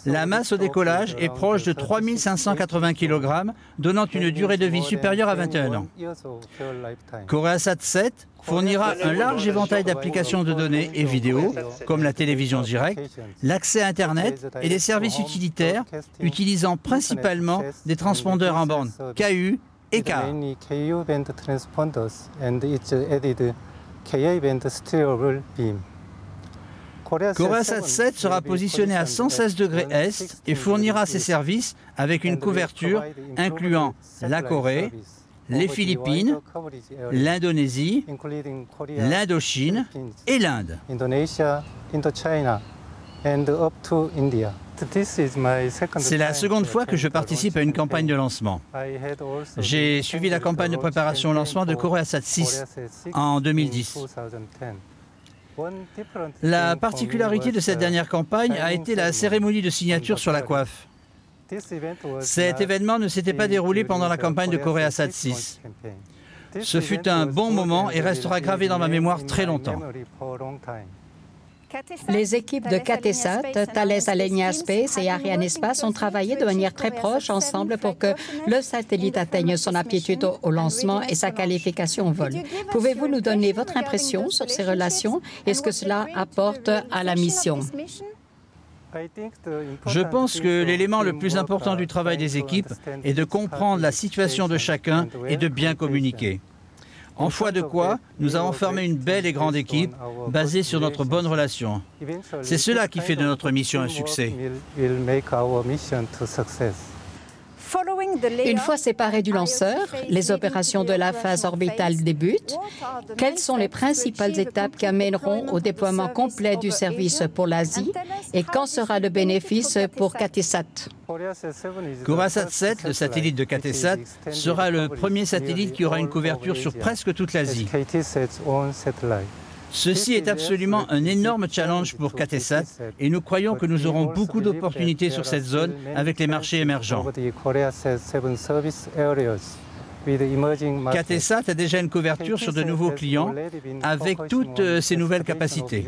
La masse au décollage est proche de 3580 kg, donnant une durée de vie supérieure à 21 ans. COREASat 7 fournira un large éventail d'applications de données et vidéos, comme la télévision directe, l'accès à Internet et des services utilitaires, utilisant principalement des transpondeurs en bande KU et KA. COREASat 7 sera positionné à 116 degrés Est et fournira ses services avec une couverture incluant la Corée, les Philippines, l'Indonésie, l'Indochine et l'Inde. C'est la seconde fois que je participe à une campagne de lancement. J'ai suivi la campagne de préparation au lancement de COREASat 6 en 2010. La particularité de cette dernière campagne a été la cérémonie de signature sur la coiffe. Cet événement ne s'était pas déroulé pendant la campagne de COREASat 6. Ce fut un bon moment et restera gravé dans ma mémoire très longtemps. Les équipes de KT-SAT, Thales Alenia Space et Arianespace ont travaillé de manière très proche ensemble pour que le satellite atteigne son aptitude au lancement et sa qualification au vol. Pouvez-vous nous donner votre impression sur ces relations et ce que cela apporte à la mission? Je pense que l'élément le plus important du travail des équipes est de comprendre la situation de chacun et de bien communiquer. En foi de quoi, nous avons formé une belle et grande équipe basée sur notre bonne relation. C'est cela qui fait de notre mission un succès. Une fois séparés du lanceur, les opérations de la phase orbitale débutent. Quelles sont les principales étapes qui amèneront au déploiement complet du service pour l'Asie et quand sera le bénéfice pour KT-SAT? COREASat 7, le satellite de KT-SAT, sera le premier satellite qui aura une couverture sur presque toute l'Asie. Ceci est absolument un énorme challenge pour KT-SAT et nous croyons que nous aurons beaucoup d'opportunités sur cette zone avec les marchés émergents. KT-SAT a déjà une couverture sur de nouveaux clients avec toutes ces nouvelles capacités.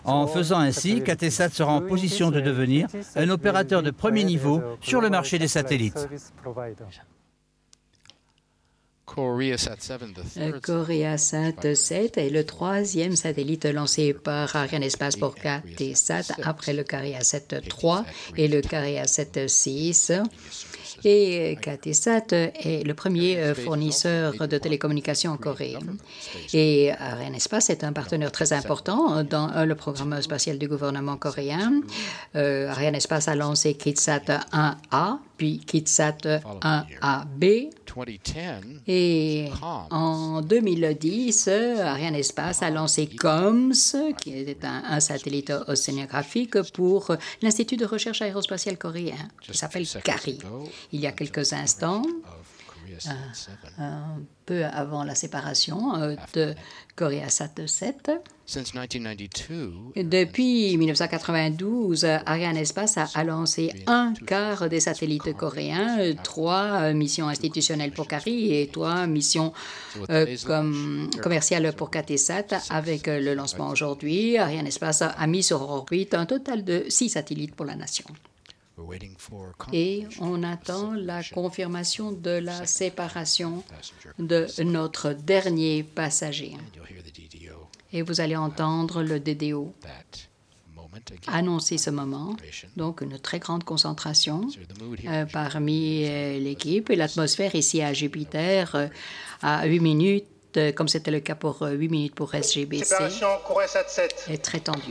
En faisant ainsi, KT-SAT sera en position de devenir un opérateur de premier niveau sur le marché des satellites. COREASat 7 est le troisième satellite lancé par Arianespace pour KT-SAT après le COREASat 3 et le COREASat 6. Et KT-SAT est le premier fournisseur de télécommunications en Corée. Et Arianespace est un partenaire très important dans le programme spatial du gouvernement coréen. Arianespace a lancé KitSat 1A, puis KitSat 1AB. Et en 2010, Arianespace a lancé COMS, qui était un satellite océanographique pour l'Institut de recherche aérospatiale coréen, qui s'appelle CARI. Il y a quelques instants, un peu avant la séparation de COREASat 7. Depuis 1992, Arianespace a lancé un quart des satellites coréens, 3 missions institutionnelles pour CARI et 3 missions commerciales pour KT-SAT. Avec le lancement aujourd'hui, Arianespace a mis sur orbite un total de 6 satellites pour la nation. Et on attend la confirmation de la séparation de notre dernier passager. Et vous allez entendre le DDO annoncer ce moment, donc une très grande concentration parmi l'équipe. Et l'atmosphère ici à Jupiter à 8 minutes, comme c'était le cas pour 8 minutes pour SGBC, est très tendue.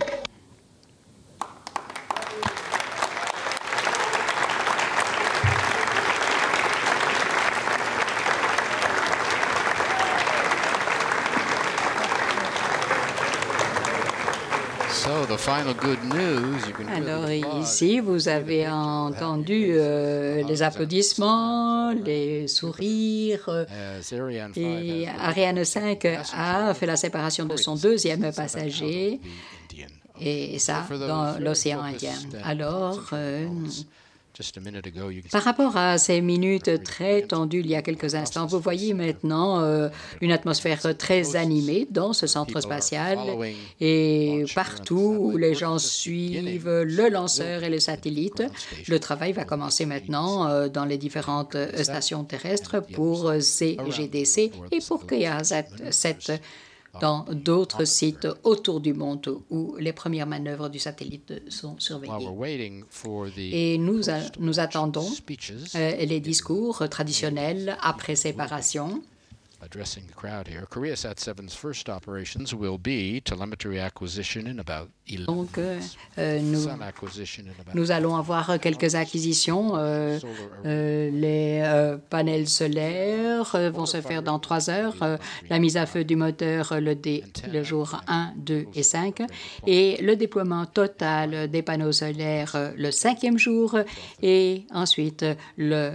Alors ici, vous avez entendu les applaudissements, les sourires. Et Ariane 5 a fait la séparation de son deuxième passager, et ça dans l'océan Indien. Alors, par rapport à ces minutes très tendues il y a quelques instants, vous voyez maintenant une atmosphère très animée dans ce centre spatial et partout où les gens suivent le lanceur et le satellite. Le travail va commencer maintenant dans les différentes stations terrestres pour CGDC et pour COREASat 7 dans d'autres sites autour du monde où les premières manœuvres du satellite sont surveillées. Et nous attendons les discours traditionnels après séparation. addressing the crowd here. KoreaSat 7's first operations will be telemetry acquisition in about 11 Donc, acquisition in about nous allons avoir quelques acquisitions. Les panels solaires vont se faire dans 3 heures. La mise à feu du moteur le jour 1, 2 et 5. Et le déploiement total des panneaux solaires le 5e jour. Et ensuite, le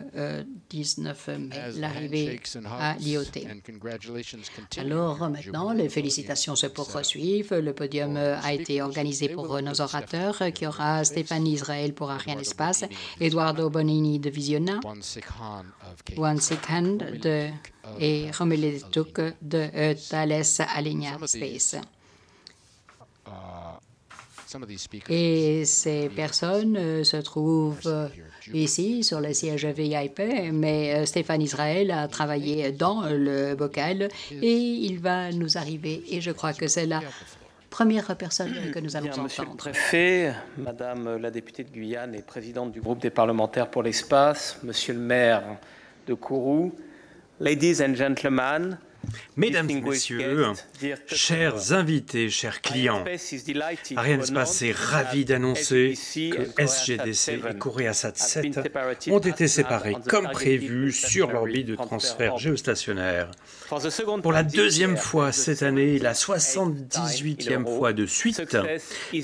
19 mai, l'arrivée à l'IoT. Alors maintenant, les félicitations se poursuivent. Le podium a été organisé pour nos orateurs, qui aura Stéphane Israël pour Arianespace, Eduardo Bonini de Visiona, Wan Sikhan et Romelu Tuk de Thales Alenia Space. Et ces personnes se trouvent ici, sur le siège VIP, mais Stéphane Israël a travaillé dans le bocal et il va nous arriver, et je crois que c'est la première personne que nous allons entendre. Monsieur le Préfet, Madame la députée de Guyane et présidente du groupe des parlementaires pour l'espace, Monsieur le maire de Kourou, Ladies and Gentlemen, Mesdames et Messieurs, chers invités, chers clients, Arianespace est ravi d'annoncer que SGDC et KoreaSat 7 ont été séparés comme prévu sur l'orbite de transfert géostationnaire. Pour la 2e fois cette année, la 78e fois de suite,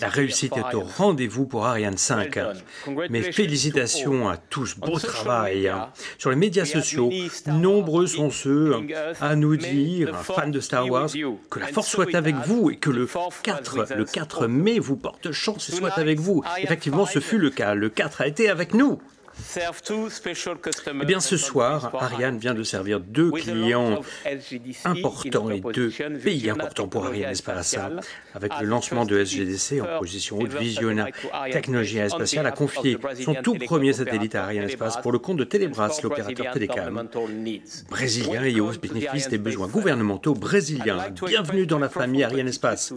la réussite est au rendez-vous pour Ariane 5. Mes félicitations à tous, beau travail. Sur les médias sociaux, nombreux sont ceux à nous dire, fans de Star Wars, que la force soit avec vous et que le 4 mai vous porte chance et soit avec vous. Effectivement, ce fut le cas. Le 4 a été avec nous. Eh bien, ce soir, Ariane vient de servir 2 clients importants et 2 pays importants pour Arianespace. Avec le lancement de SGDC en position haute, Visiona Technologies Aerospatiale a confié son tout premier satellite à Arianespace pour le compte de Telebras, l'opérateur télécom brésilien et au bénéfice des besoins gouvernementaux brésiliens. Bienvenue dans la famille Arianespace.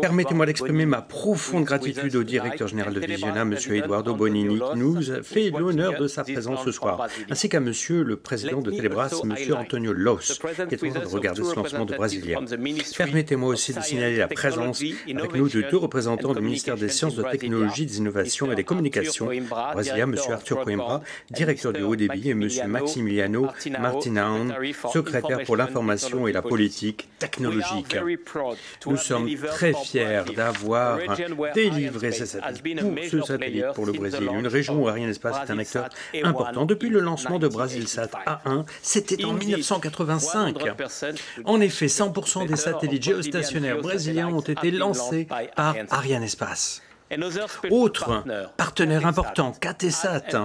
Permettez-moi d'exprimer ma profonde gratitude au directeur général de Visiona, M. Eduardo Bonini, qui nous a fait l'honneur de sa présence ce soir, ainsi qu'à Monsieur le Président de Telebras, M. Antonio Loss, qui est en train de regarder ce lancement de Brasilia. Permettez-moi aussi de signaler la présence avec nous de 2 représentants du ministère des Sciences, de la Technologie, des Innovations et des Communications, Brasilia, M. Arthur Coimbra, directeur du haut débit, et M. Maximiliano Martinaon, secrétaire pour l'information et la politique technologique. Nous sommes très fiers d'avoir délivré ce satellite pour le Brésil, une région où Arianespace est un acteur important depuis le lancement de Brasilsat A1, c'était en 1985. En effet, 100% des satellites géostationnaires brésiliens ont été lancés par Arianespace. Autre partenaire important, KT-SAT,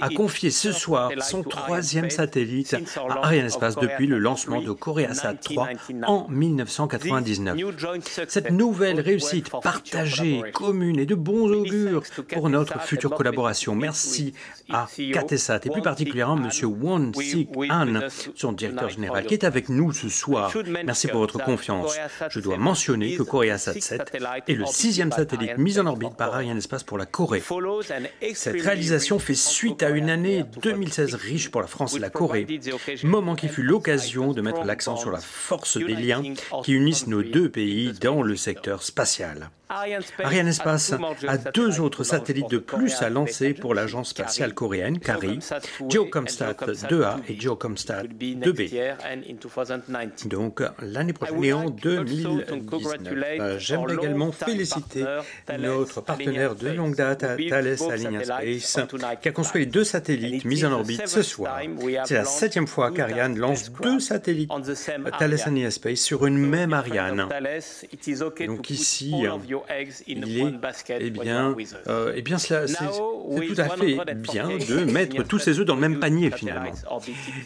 a confié ce soir son 3e satellite à Arianespace depuis le lancement de KoreaSat 3 en 1999. Cette nouvelle réussite partagée, commune et de bons augures pour notre future collaboration. Merci à KT-SAT et plus particulièrement M. Won Sik-han, son directeur général, qui est avec nous ce soir. Merci pour votre confiance. Je dois mentionner que KoreaSat 7 est le 6e satellite mis en orbite par Arianespace pour la Corée. Cette réalisation fait suite à une année 2016 riche pour la France et la Corée, moment qui fut l'occasion de mettre l'accent sur la force des liens qui unissent nos 2 pays dans le secteur spatial. Arianespace a 2 autres satellites de plus à lancer pour l'agence spatiale coréenne, KARI, Geocomstat 2A et Geocomstat 2B. Donc l'année prochaine et en 2019. J'aimerais également féliciter notre partenaire de longue date, Thales Alenia Space, qui a construit les 2 satellites mis en orbite ce soir. C'est la 7e fois qu'Ariane lance 2 satellites Thales Alenia Space sur une même Ariane. Donc ici, il est, c'est tout à fait bien de mettre tous ces œufs dans le même panier finalement.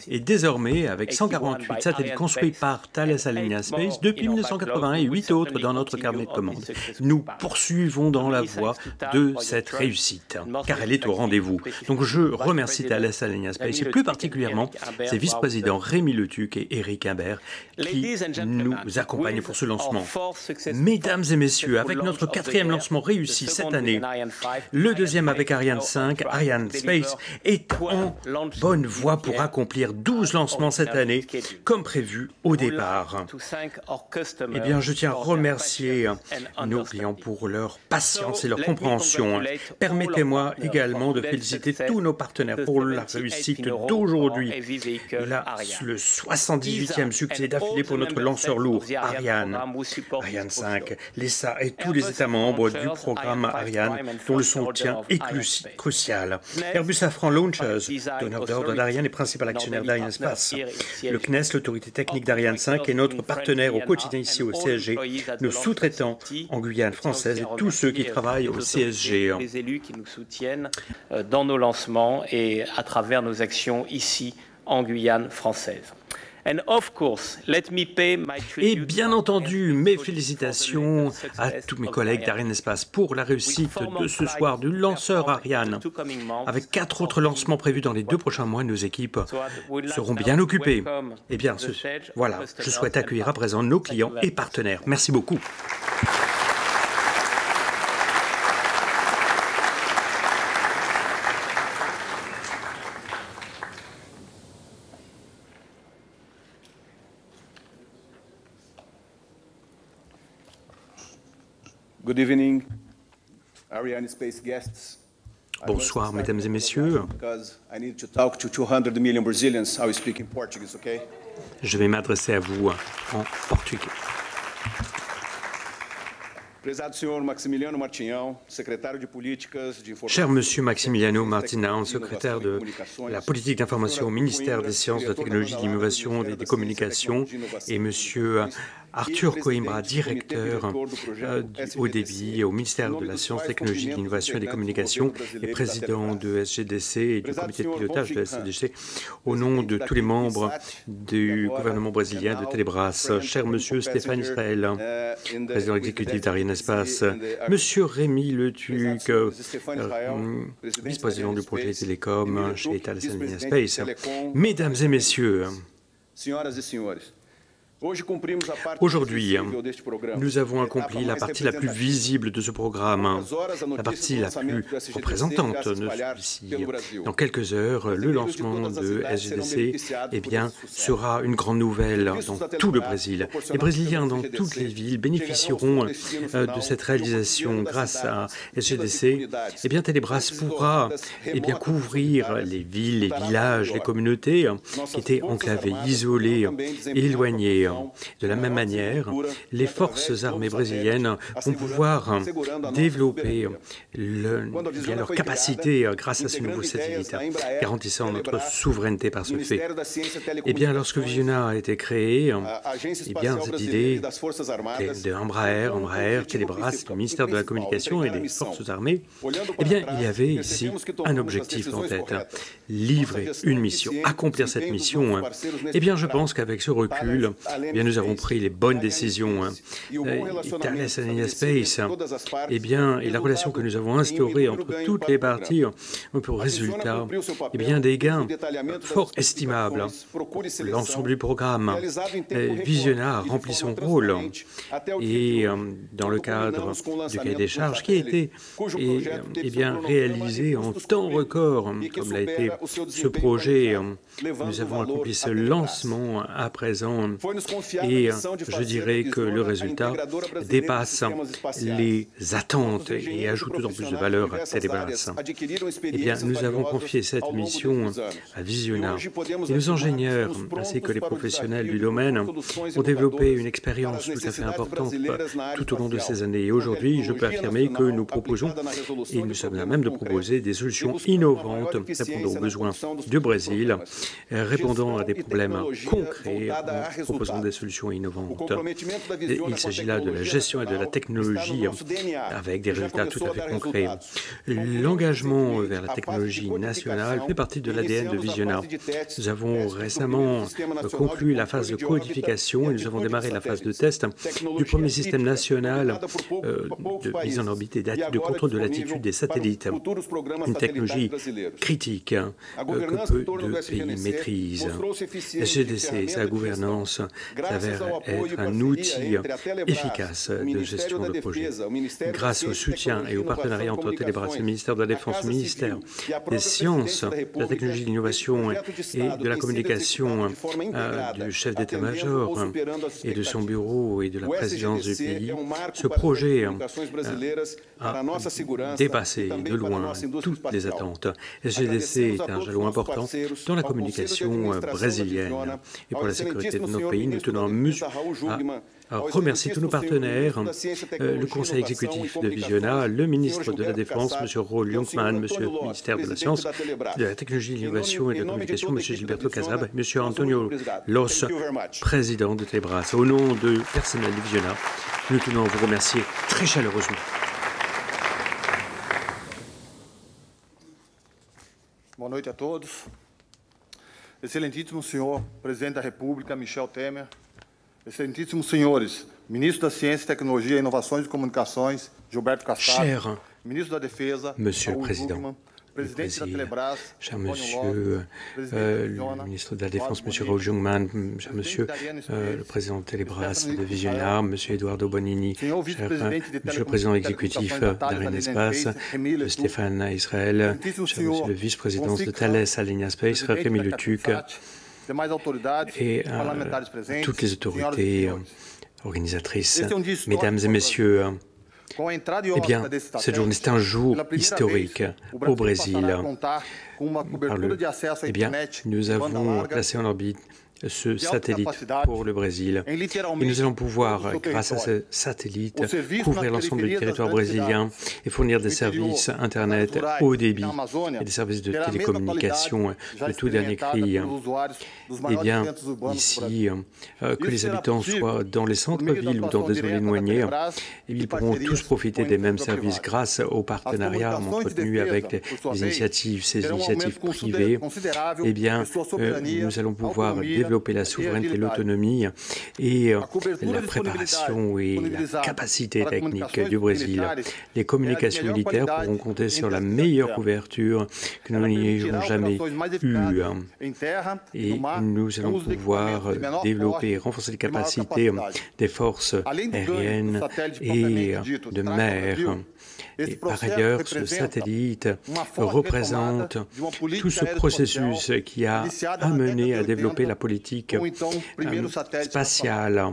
Et désormais, avec 148 satellites construits par Thales Alenia Space depuis 1981 et 8 autres dans notre carnet de commandes, nous poursuivons dans la voie de cette réussite, car elle est au rendez-vous. Donc je remercie Thales Alenia Space et plus particulièrement ses vice-présidents Rémi Letuc et Éric Imbert qui nous accompagnent pour ce lancement. Mesdames et messieurs, avec notre 4e lancement réussi cette année, le 2e avec Ariane 5, Ariane Space est en bonne voie pour accomplir 12 lancements cette année, comme prévu au départ. Eh bien, je tiens à remercier nos clients pour leur patience et leur compréhension. Permettez-moi également de féliciter tous nos partenaires pour la réussite d'aujourd'hui. Le 78e succès d'affilée pour notre lanceur lourd, Ariane 5, l'ESA et tous les États membres du programme Ariane, dont le soutien est crucial. Airbus Safran Launchers, donneur d'ordre d'Ariane et principal actionnaire d'Ariane Space. Le CNES, l'autorité technique d'Ariane 5, est notre partenaire au quotidien ici au CSG, nos sous-traitants en Guyane française et tous ceux qui travaillent au CSG. Les élus qui nous soutiennent dans nos lancements et à travers nos actions ici en Guyane française. Et bien entendu, mes félicitations à tous mes collègues d'Ariane Espace pour la réussite de ce soir du lanceur Ariane. Avec 4 autres lancements prévus dans les 2 prochains mois, nos équipes seront bien occupées. Eh bien, voilà, je souhaite accueillir à présent nos clients et partenaires. Merci beaucoup. Good evening, Ariane Space guests. Bonsoir, mesdames et messieurs. Je vais m'adresser à vous en portugais. Cher Monsieur Maximiliano Martinão, secrétaire de la politique d'information au ministère des Sciences, de la Technologie, de l'Innovation et des Communications, et Monsieur Arthur Coimbra, directeur au débit au ministère de la Science, Technologie, de l'Innovation et des Communications et président de SGDC et du comité de pilotage de SGDC, au nom de tous les membres du gouvernement brésilien de Telebras, cher Monsieur Stéphane Israël, président exécutif d'Ariane Espace, Monsieur Rémi Letuc, vice-président du projet Télécom chez Thales Alenia Space, Mesdames et Messieurs, aujourd'hui, nous avons accompli la partie la plus visible de ce programme, la partie la plus représentante de celui-ci. Dans quelques heures, le lancement de SGDC sera une grande nouvelle dans tout le Brésil. Les Brésiliens dans toutes les villes bénéficieront de cette réalisation grâce à SGDC. Telebras pourra couvrir les villes, les villages, les communautés qui étaient enclavées, isolées, éloignées. De la même manière, les forces armées brésiliennes vont pouvoir développer leur capacité grâce à ce nouveau satellite, garantissant notre souveraineté par ce fait. Lorsque Visiona a été créé, cette idée de Embraer, Telebras, le ministère de la Communication et des forces armées, il y avait ici un objectif en tête, livrer une mission, accomplir cette mission. Je pense qu'avec ce recul, nous avons pris les bonnes décisions. Thales Alenia Space, et la relation que nous avons instaurée entre toutes les parties ont pour résultat des gains fort estimables. L'ensemble du programme Visiona a rempli son rôle et dans le cadre du cahier des charges qui a été réalisé en temps record, comme l'a été ce projet. Nous avons accompli ce lancement à présent et je dirais que le résultat dépasse les attentes et ajoute d'autant plus de valeur à Telebras. Nous avons confié cette mission à Visiona et nos ingénieurs ainsi que les professionnels du domaine ont développé une expérience tout à fait importante tout au long de ces années. Et aujourd'hui, je peux affirmer que nous proposons, et nous sommes à même de proposer des solutions innovantes répondant aux besoins du Brésil, répondant à des problèmes concrets en proposant proposons des solutions innovantes. Et il s'agit là de la gestion et de la technologie avec des résultats tout à fait concrets. L'engagement vers la technologie nationale fait partie de l'ADN de Visiona. Nous avons récemment conclu la phase de codification et nous avons démarré la phase de test du premier système national de mise en orbite et de contrôle de l'attitude des satellites. Une technologie critique que peu de pays maîtrisent. La GDC et sa gouvernance s'avère être un outil efficace de gestion de projet. Grâce au soutien et au partenariat entre Telebras, le ministère de la Défense, le ministère des Sciences, de la Technologie, de l'Innovation et de la Communication du chef d'état-major et de son bureau et de la présidence du pays, ce projet a dépassé de loin toutes les attentes. SGDC est un jalon important dans la communication brésilienne. Et pour la sécurité de notre pays, nous tenons à remercier tous nos partenaires, le conseil exécutif de Visiona, le ministre de la Défense, M. Raul Jonkman, M. le ministère de la Science, de la Technologie, de l'Innovation et de la Communication, M. Gilberto Casab, M. Antonio Los, président de Telebras. Au nom du personnel de Visiona, nous tenons à vous remercier très chaleureusement. Boa noite a todos. Excelentíssimo senhor Presidente da República, Michel Temer, excelentíssimos senhores, Ministro da Ciência, Tecnologia, Inovações e Comunicações, Gilberto Kassab, Ministro da Defesa, Monsieur le Président, cher Monsieur le ministre de la Défense, Monsieur Raul Jonkman, cher Monsieur le Président de Telebras de Visiona, Monsieur Eduardo Bonini, cher Monsieur le Président exécutif d'Arianespace, Stéphane Israël, cher Monsieur le Vice-président de Thales Alenia Space, Rémi Letuc, et toutes les autorités organisatrices, Mesdames et Messieurs, eh bien, cette journée, c'est un jour historique au Brésil. Eh bien, nous avons placé en orbite ce satellite pour le Brésil. Et nous allons pouvoir, grâce à ce satellite, couvrir l'ensemble du territoire brésilien et fournir des services Internet haut débit et des services de télécommunication de tout dernier cri. Eh bien, ici, que les habitants soient dans les centres-villes ou dans des zones éloignées, ils pourront tous profiter des mêmes services grâce au partenariat entretenu avec ces initiatives privées. Eh bien, nous allons pouvoir développer la souveraineté, l'autonomie et la préparation et la capacité technique du Brésil. Les communications militaires pourront compter sur la meilleure couverture que nous n'ayons jamais eue. Et nous allons pouvoir développer et renforcer les capacités des forces aériennes et de mer. Et par ailleurs, ce satellite représente tout ce processus qui a amené à développer la politique spatiale.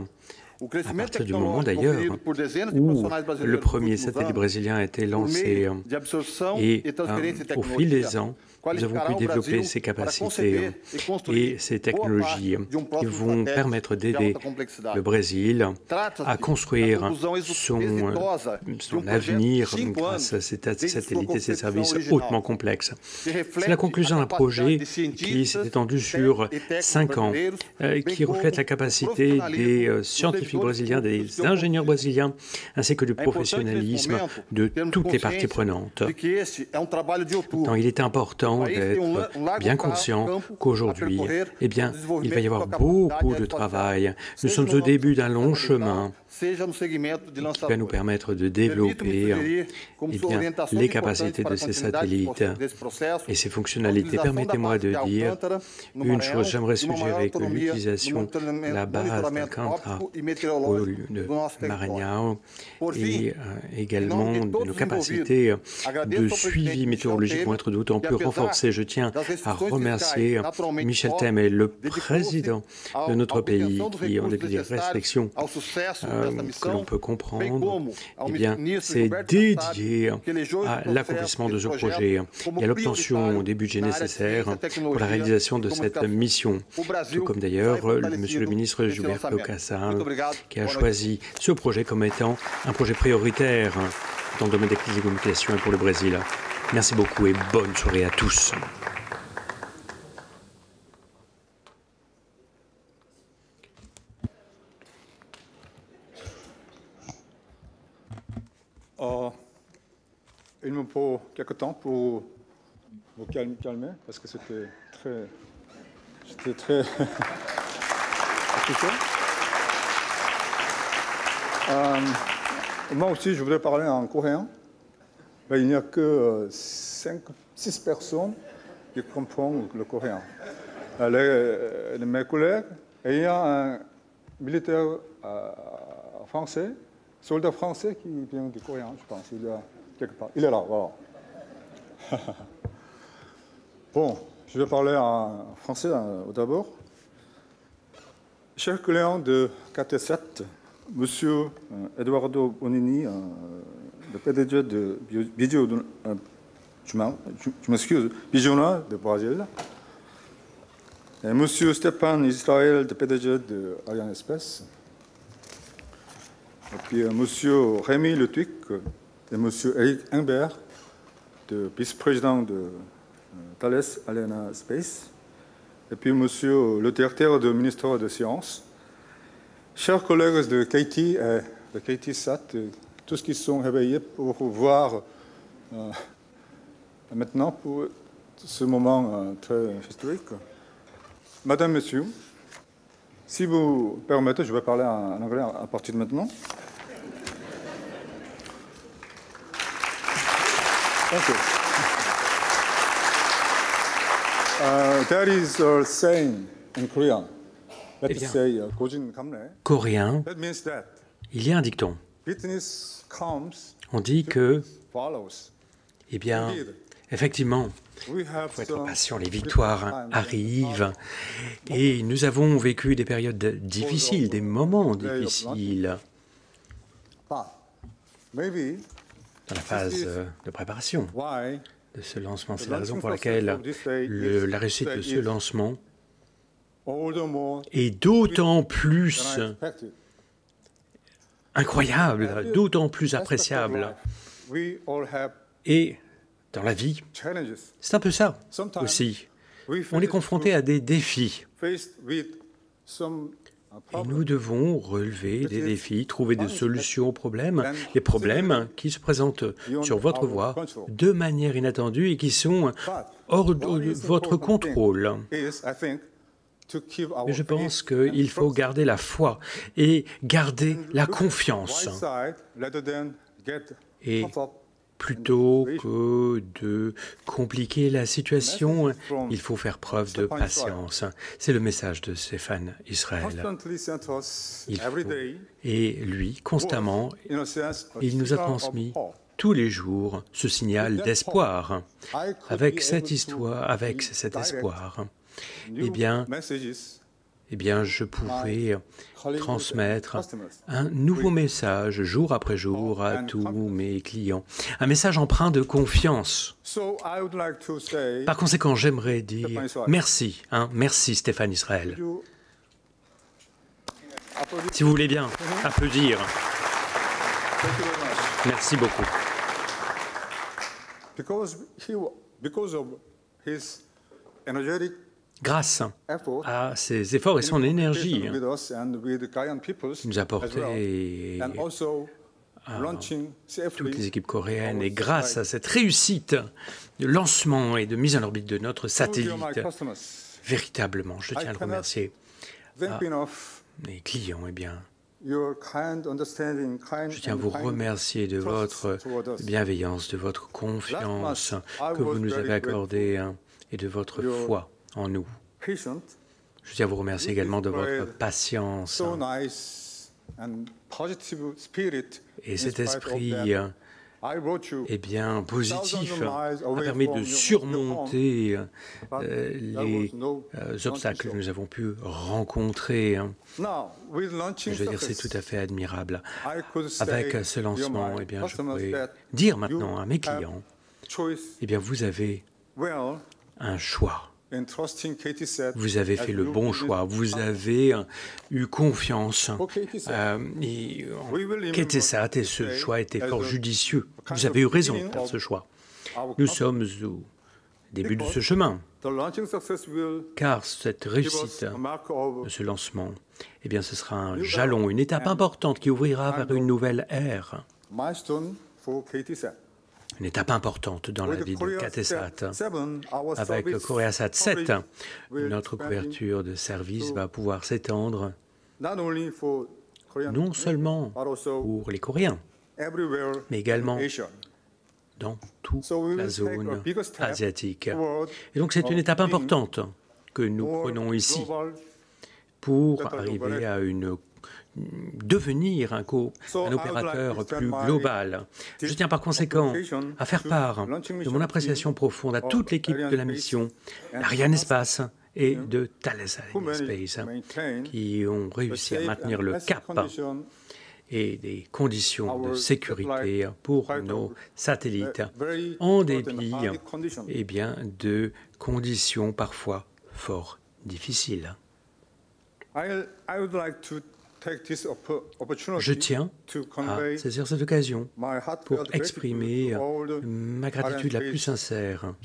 À partir du moment d'ailleurs où le premier satellite brésilien a été lancé et au fil des ans, nous avons pu développer ces capacités et ces technologies qui vont permettre d'aider le Brésil à construire son avenir grâce à ces satellites et ces services hautement complexes. C'est la conclusion d'un projet qui s'est étendu sur 5 ans, qui reflète la capacité des scientifiques brésiliens, des ingénieurs brésiliens, ainsi que du professionnalisme de toutes les parties prenantes. Donc, il est important d'être bien conscient qu'aujourd'hui, eh bien, il va y avoir beaucoup de travail. Nous sommes au début d'un long chemin qui va nous permettre de développer eh bien, les capacités de ces satellites et ces fonctionnalités. Permettez-moi de dire une chose, j'aimerais suggérer que l'utilisation de la base d'Alcântara au lieu de Maranhão et également de nos capacités de suivi météorologique vont être d'autant plus renforcées. Je tiens à remercier Michel Temer, le président de notre pays, qui, en dépit des restrictions que l'on peut comprendre, eh bien, c'est dédié à l'accomplissement de ce projet et à l'obtention des budgets nécessaires pour la réalisation de cette mission. Tout comme d'ailleurs Monsieur le ministre Gilberto Kassab, qui a choisi ce projet comme étant un projet prioritaire dans le domaine des télécommunications et pour le Brésil. Merci beaucoup et bonne soirée à tous. Il me faut quelques temps pour vous calmer, parce que c'était très... J'étais très... Moi aussi, je voudrais parler en coréen. Mais il n'y a que 6 personnes qui comprennent le coréen. Mes collègues, et il y a un militaire français, soldat français qui vient du coréen, je pense. Il est quelque part. Il est là, voilà. Bon, je vais parler en français d'abord. Chers collègues de KT7, Monsieur Eduardo Bonini, le PDG de Bidiona, je m'excuse, Bidiona de Brésil, et Monsieur Stéphane Israël, le PDG de Arianespace, et puis Monsieur Rémi Letuic et Monsieur Eric Imbert, le vice-président de Thales Alenia Space, et puis Monsieur le directeur du ministère des Sciences, chers collègues de KT et de KT-SAT, tous qui sont réveillés pour voir maintenant pour ce moment très historique. Madame, Monsieur, si vous permettez, je vais parler en anglais à partir de maintenant. Okay. There is a saying in Korean. Let's say, coréen, il y a un dicton. On dit que, eh bien, effectivement, il faut être patient, les victoires arrivent. Et nous avons vécu des périodes difficiles, des moments difficiles. Dans la phase de préparation de ce lancement. C'est la raison pour laquelle la réussite de ce lancement est d'autant plus incroyable, d'autant plus appréciable. Et dans la vie, c'est un peu ça aussi. On est confronté à des défis. Et nous devons relever des défis, trouver des solutions aux problèmes, les problèmes qui se présentent sur votre voie de manière inattendue et qui sont hors de votre contrôle. Mais je pense qu'il faut garder la foi et garder la confiance. Et plutôt que de compliquer la situation, il faut faire preuve de patience. C'est le message de Stéphane Israël. Et lui, constamment, il nous a transmis tous les jours ce signal d'espoir. Avec cette histoire, avec cet espoir, eh bien, je pouvais transmettre un nouveau message jour après jour à tous mes clients. Un message empreint de confiance. Par conséquent, j'aimerais dire merci, merci Stéphane Israël. Si vous voulez bien applaudir. Merci beaucoup. Grâce à ses efforts et son énergie, il nous a apporté toutes les équipes coréennes, et grâce à cette réussite de lancement et de mise en orbite de notre satellite, véritablement, je tiens à le remercier. Les clients, eh bien, je tiens à vous remercier de votre bienveillance, de votre confiance que vous nous avez accordée et de votre foi en nous. Je tiens à vous remercier également de votre patience et cet esprit eh bien, positif a permis de surmonter les obstacles que nous avons pu rencontrer. Je veux dire, c'est tout à fait admirable. Avec ce lancement, eh bien, je pourrais dire maintenant à mes clients, eh bien, vous avez un choix. Vous avez fait le bon choix, vous avez eu confiance et KT-SAT, et ce choix était fort judicieux. Vous avez eu raison de faire ce choix. Nous sommes au début de ce chemin, car cette réussite de ce lancement, eh bien, ce sera un jalon, une étape importante qui ouvrira vers une nouvelle ère. Une étape importante dans la vie de KT-SAT. Avec KOREASAT 7, notre couverture de service va pouvoir s'étendre non seulement pour les Coréens, mais également dans toute la zone asiatique. Et donc c'est une étape importante que nous prenons ici pour arriver à devenir un opérateur plus global. Je tiens par conséquent à faire part de mon appréciation profonde à toute l'équipe de la mission Arianespace et de Thales Alenia Space qui ont réussi à maintenir le cap et des conditions de sécurité pour nos satellites en dépit de conditions parfois fort difficiles. Je tiens à saisir cette occasion pour exprimer ma gratitude la plus sincère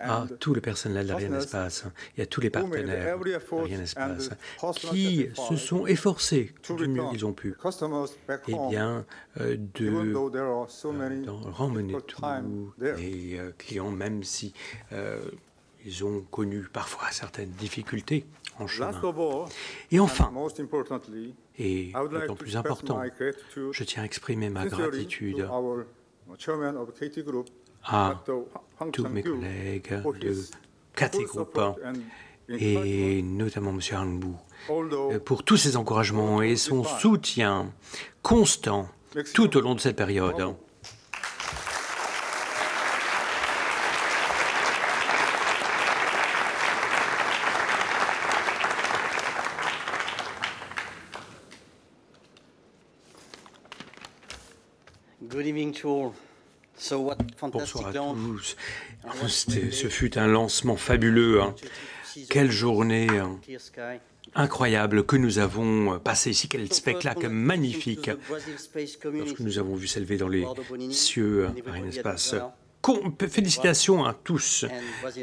à tout le personnel d'Arianespace et à tous les partenaires d'Arianespace qui se sont efforcés du mieux qu'ils ont pu de ramener tous les clients, même si ils ont connu parfois certaines difficultés en chemin. Et enfin, et d'autant plus important, je tiens à exprimer ma gratitude à tous mes collègues de KT Group et notamment M. Hang-bu pour tous ses encouragements et son soutien constant tout au long de cette période. Bonsoir à tous. Ce fut un lancement fabuleux. Quelle journée incroyable que nous avons passé ici. Quel spectacle magnifique lorsque nous avons vu s'élever dans les cieux Arianespace. Félicitations à tous,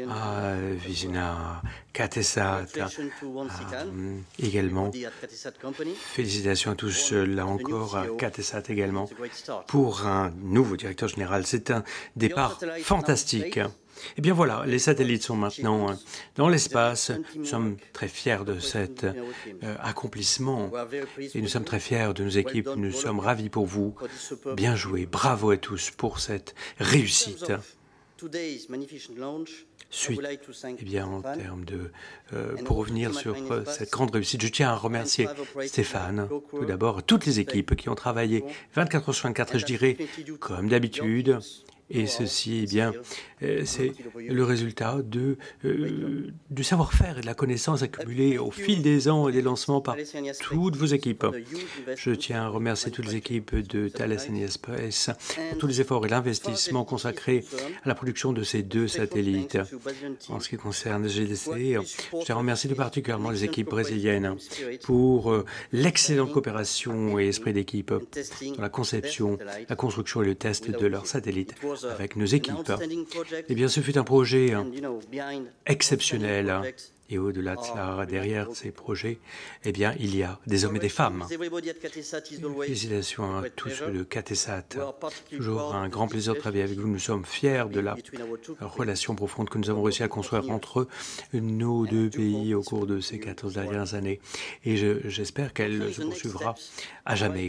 à Vizina, KT-SAT, également. Félicitations à tous, là encore, à KT-SAT également, pour un nouveau directeur général. C'est un départ fantastique. Eh bien voilà, les satellites sont maintenant dans l'espace. Nous sommes très fiers de cet accomplissement et nous sommes très fiers de nos équipes. Nous sommes ravis pour vous. Bien joué, bravo à tous pour cette réussite. Suite, eh bien, en termes de... pour revenir sur cette grande réussite, je tiens à remercier Stéphane, tout d'abord, toutes les équipes qui ont travaillé 24 heures sur 24, et je dirais, comme d'habitude. Et ceci, eh bien, c'est le résultat du savoir-faire et de la connaissance accumulée au fil des ans et des lancements par toutes vos équipes. Je tiens à remercier toutes les équipes de Thales Alenia Space pour tous les efforts et l'investissement consacrés à la production de ces deux satellites. En ce qui concerne le GDC, je tiens à remercier tout particulièrement les équipes brésiliennes pour l'excellente coopération et esprit d'équipe dans la conception, la construction et le test de leurs satellites avec nos équipes. Eh bien, ce fut un projet exceptionnel. Et au-delà de cela, derrière ces projets, eh bien, il y a des hommes et des femmes. Félicitations à tous de KT-SAT. Toujours un grand plaisir de travailler avec vous. Nous sommes fiers de la relation profonde que nous avons réussi à construire entre nos deux pays au cours de ces 14 dernières années. Et j'espère qu'elle se poursuivra à jamais.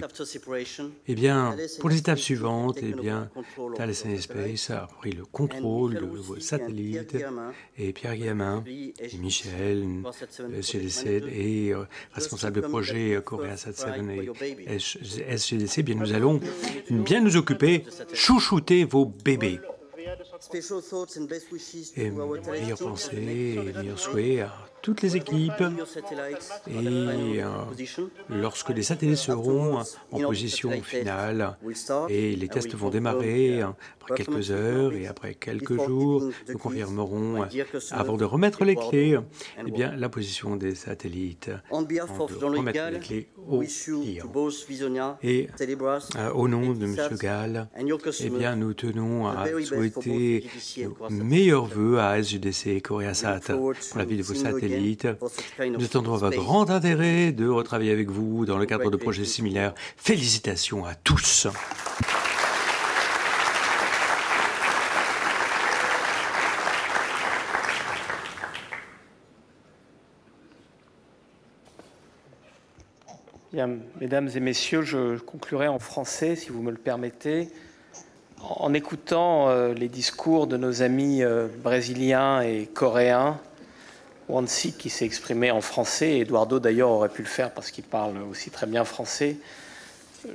Eh bien, pour les étapes suivantes, eh bien, Thales Alenia Space a pris le contrôle de vos satellites et Pierre Guillemin et Michel, SGDC et responsable de projet KOREASAT 7 et SGDC, bien, nous allons bien nous occuper, chouchouter vos bébés. Et meilleures pensées et meilleurs souhaits à toutes les équipes. Et lorsque les satellites seront en position finale et les tests vont démarrer après quelques heures et après quelques jours, nous confirmerons, avant de remettre les clés, eh bien, la position des satellites. Remettre les clés aux clients. Et au nom de M. Gall, eh bien, nous tenons à souhaiter meilleurs vœux à SGDC et KOREASAT pour la vie de vos satellites. Nous attendons avec grand intérêt de retravailler avec vous dans le cadre de projets similaires. Félicitations à tous. Bien, mesdames et messieurs, je conclurai en français, si vous me le permettez, en écoutant les discours de nos amis brésiliens et coréens. Won Sik qui s'est exprimé en français, et Eduardo d'ailleurs aurait pu le faire parce qu'il parle aussi très bien français.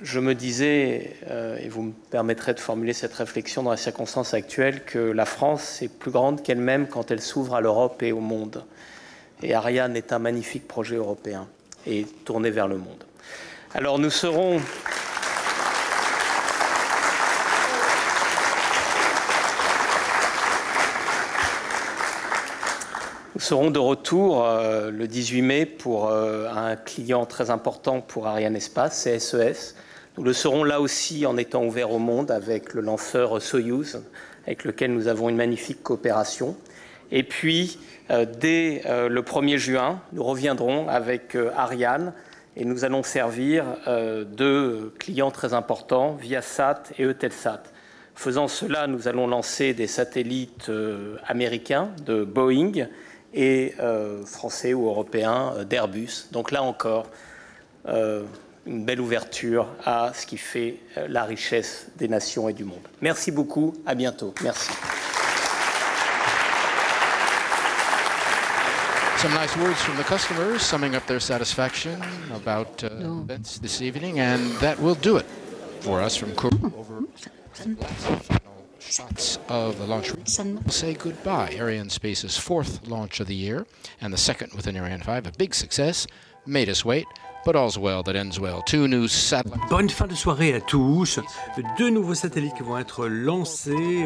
Je me disais, et vous me permettrez de formuler cette réflexion dans les circonstances actuelles, que la France est plus grande qu'elle-même quand elle s'ouvre à l'Europe et au monde. Et Ariane est un magnifique projet européen et tourné vers le monde. Alors nous serons... Nous serons de retour le 18 mai pour un client très important pour Arianespace, c'est SES. Nous le serons là aussi en étant ouverts au monde avec le lanceur Soyuz, avec lequel nous avons une magnifique coopération. Et puis, dès le 1er juin, nous reviendrons avec Ariane et nous allons servir deux clients très importants, Viasat et Eutelsat. Faisant cela, nous allons lancer des satellites américains de Boeing et français ou européens d'Airbus. Donc là encore, une belle ouverture à ce qui fait la richesse des nations et du monde. Merci beaucoup, à bientôt. Merci. Some nice words from the customers, summing up their satisfaction about events this evening, and that will do it for us from Kourou. Shots of the launch. We'll say goodbye. Arianespace's 4th launch of the year, and the 2nd with an Ariane 5, a big success, made us wait, but all's well that ends well. 2 new satellites. Bonne fin de soirée à tous. 2 nouveaux satellites qui vont être lancés,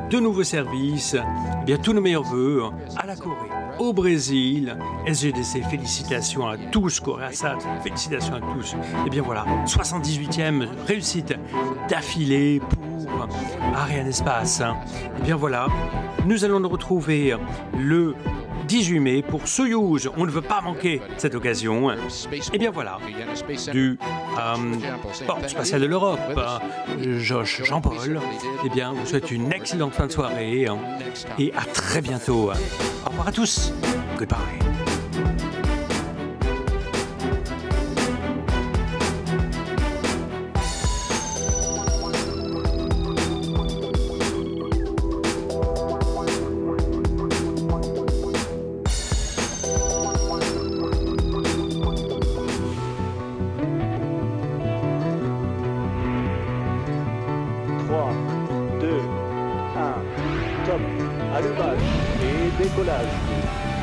2 nouveaux services. Eh bien, tous nos meilleurs vœux à la Corée, au Brésil, SGDC, félicitations à tous, Coréasat, félicitations à tous. Et bien voilà, 78e réussite d'affilée pour Arianespace. Et bien voilà, nous allons nous retrouver le 18 mai pour Soyuz. On ne veut pas manquer cette occasion. Et bien voilà, du Port spatial de l'Europe, Josh Jean-Paul, eh bien, vous souhaite une excellente fin de soirée et à très bientôt. Au revoir à tous. Goodbye. Allumage et décollage.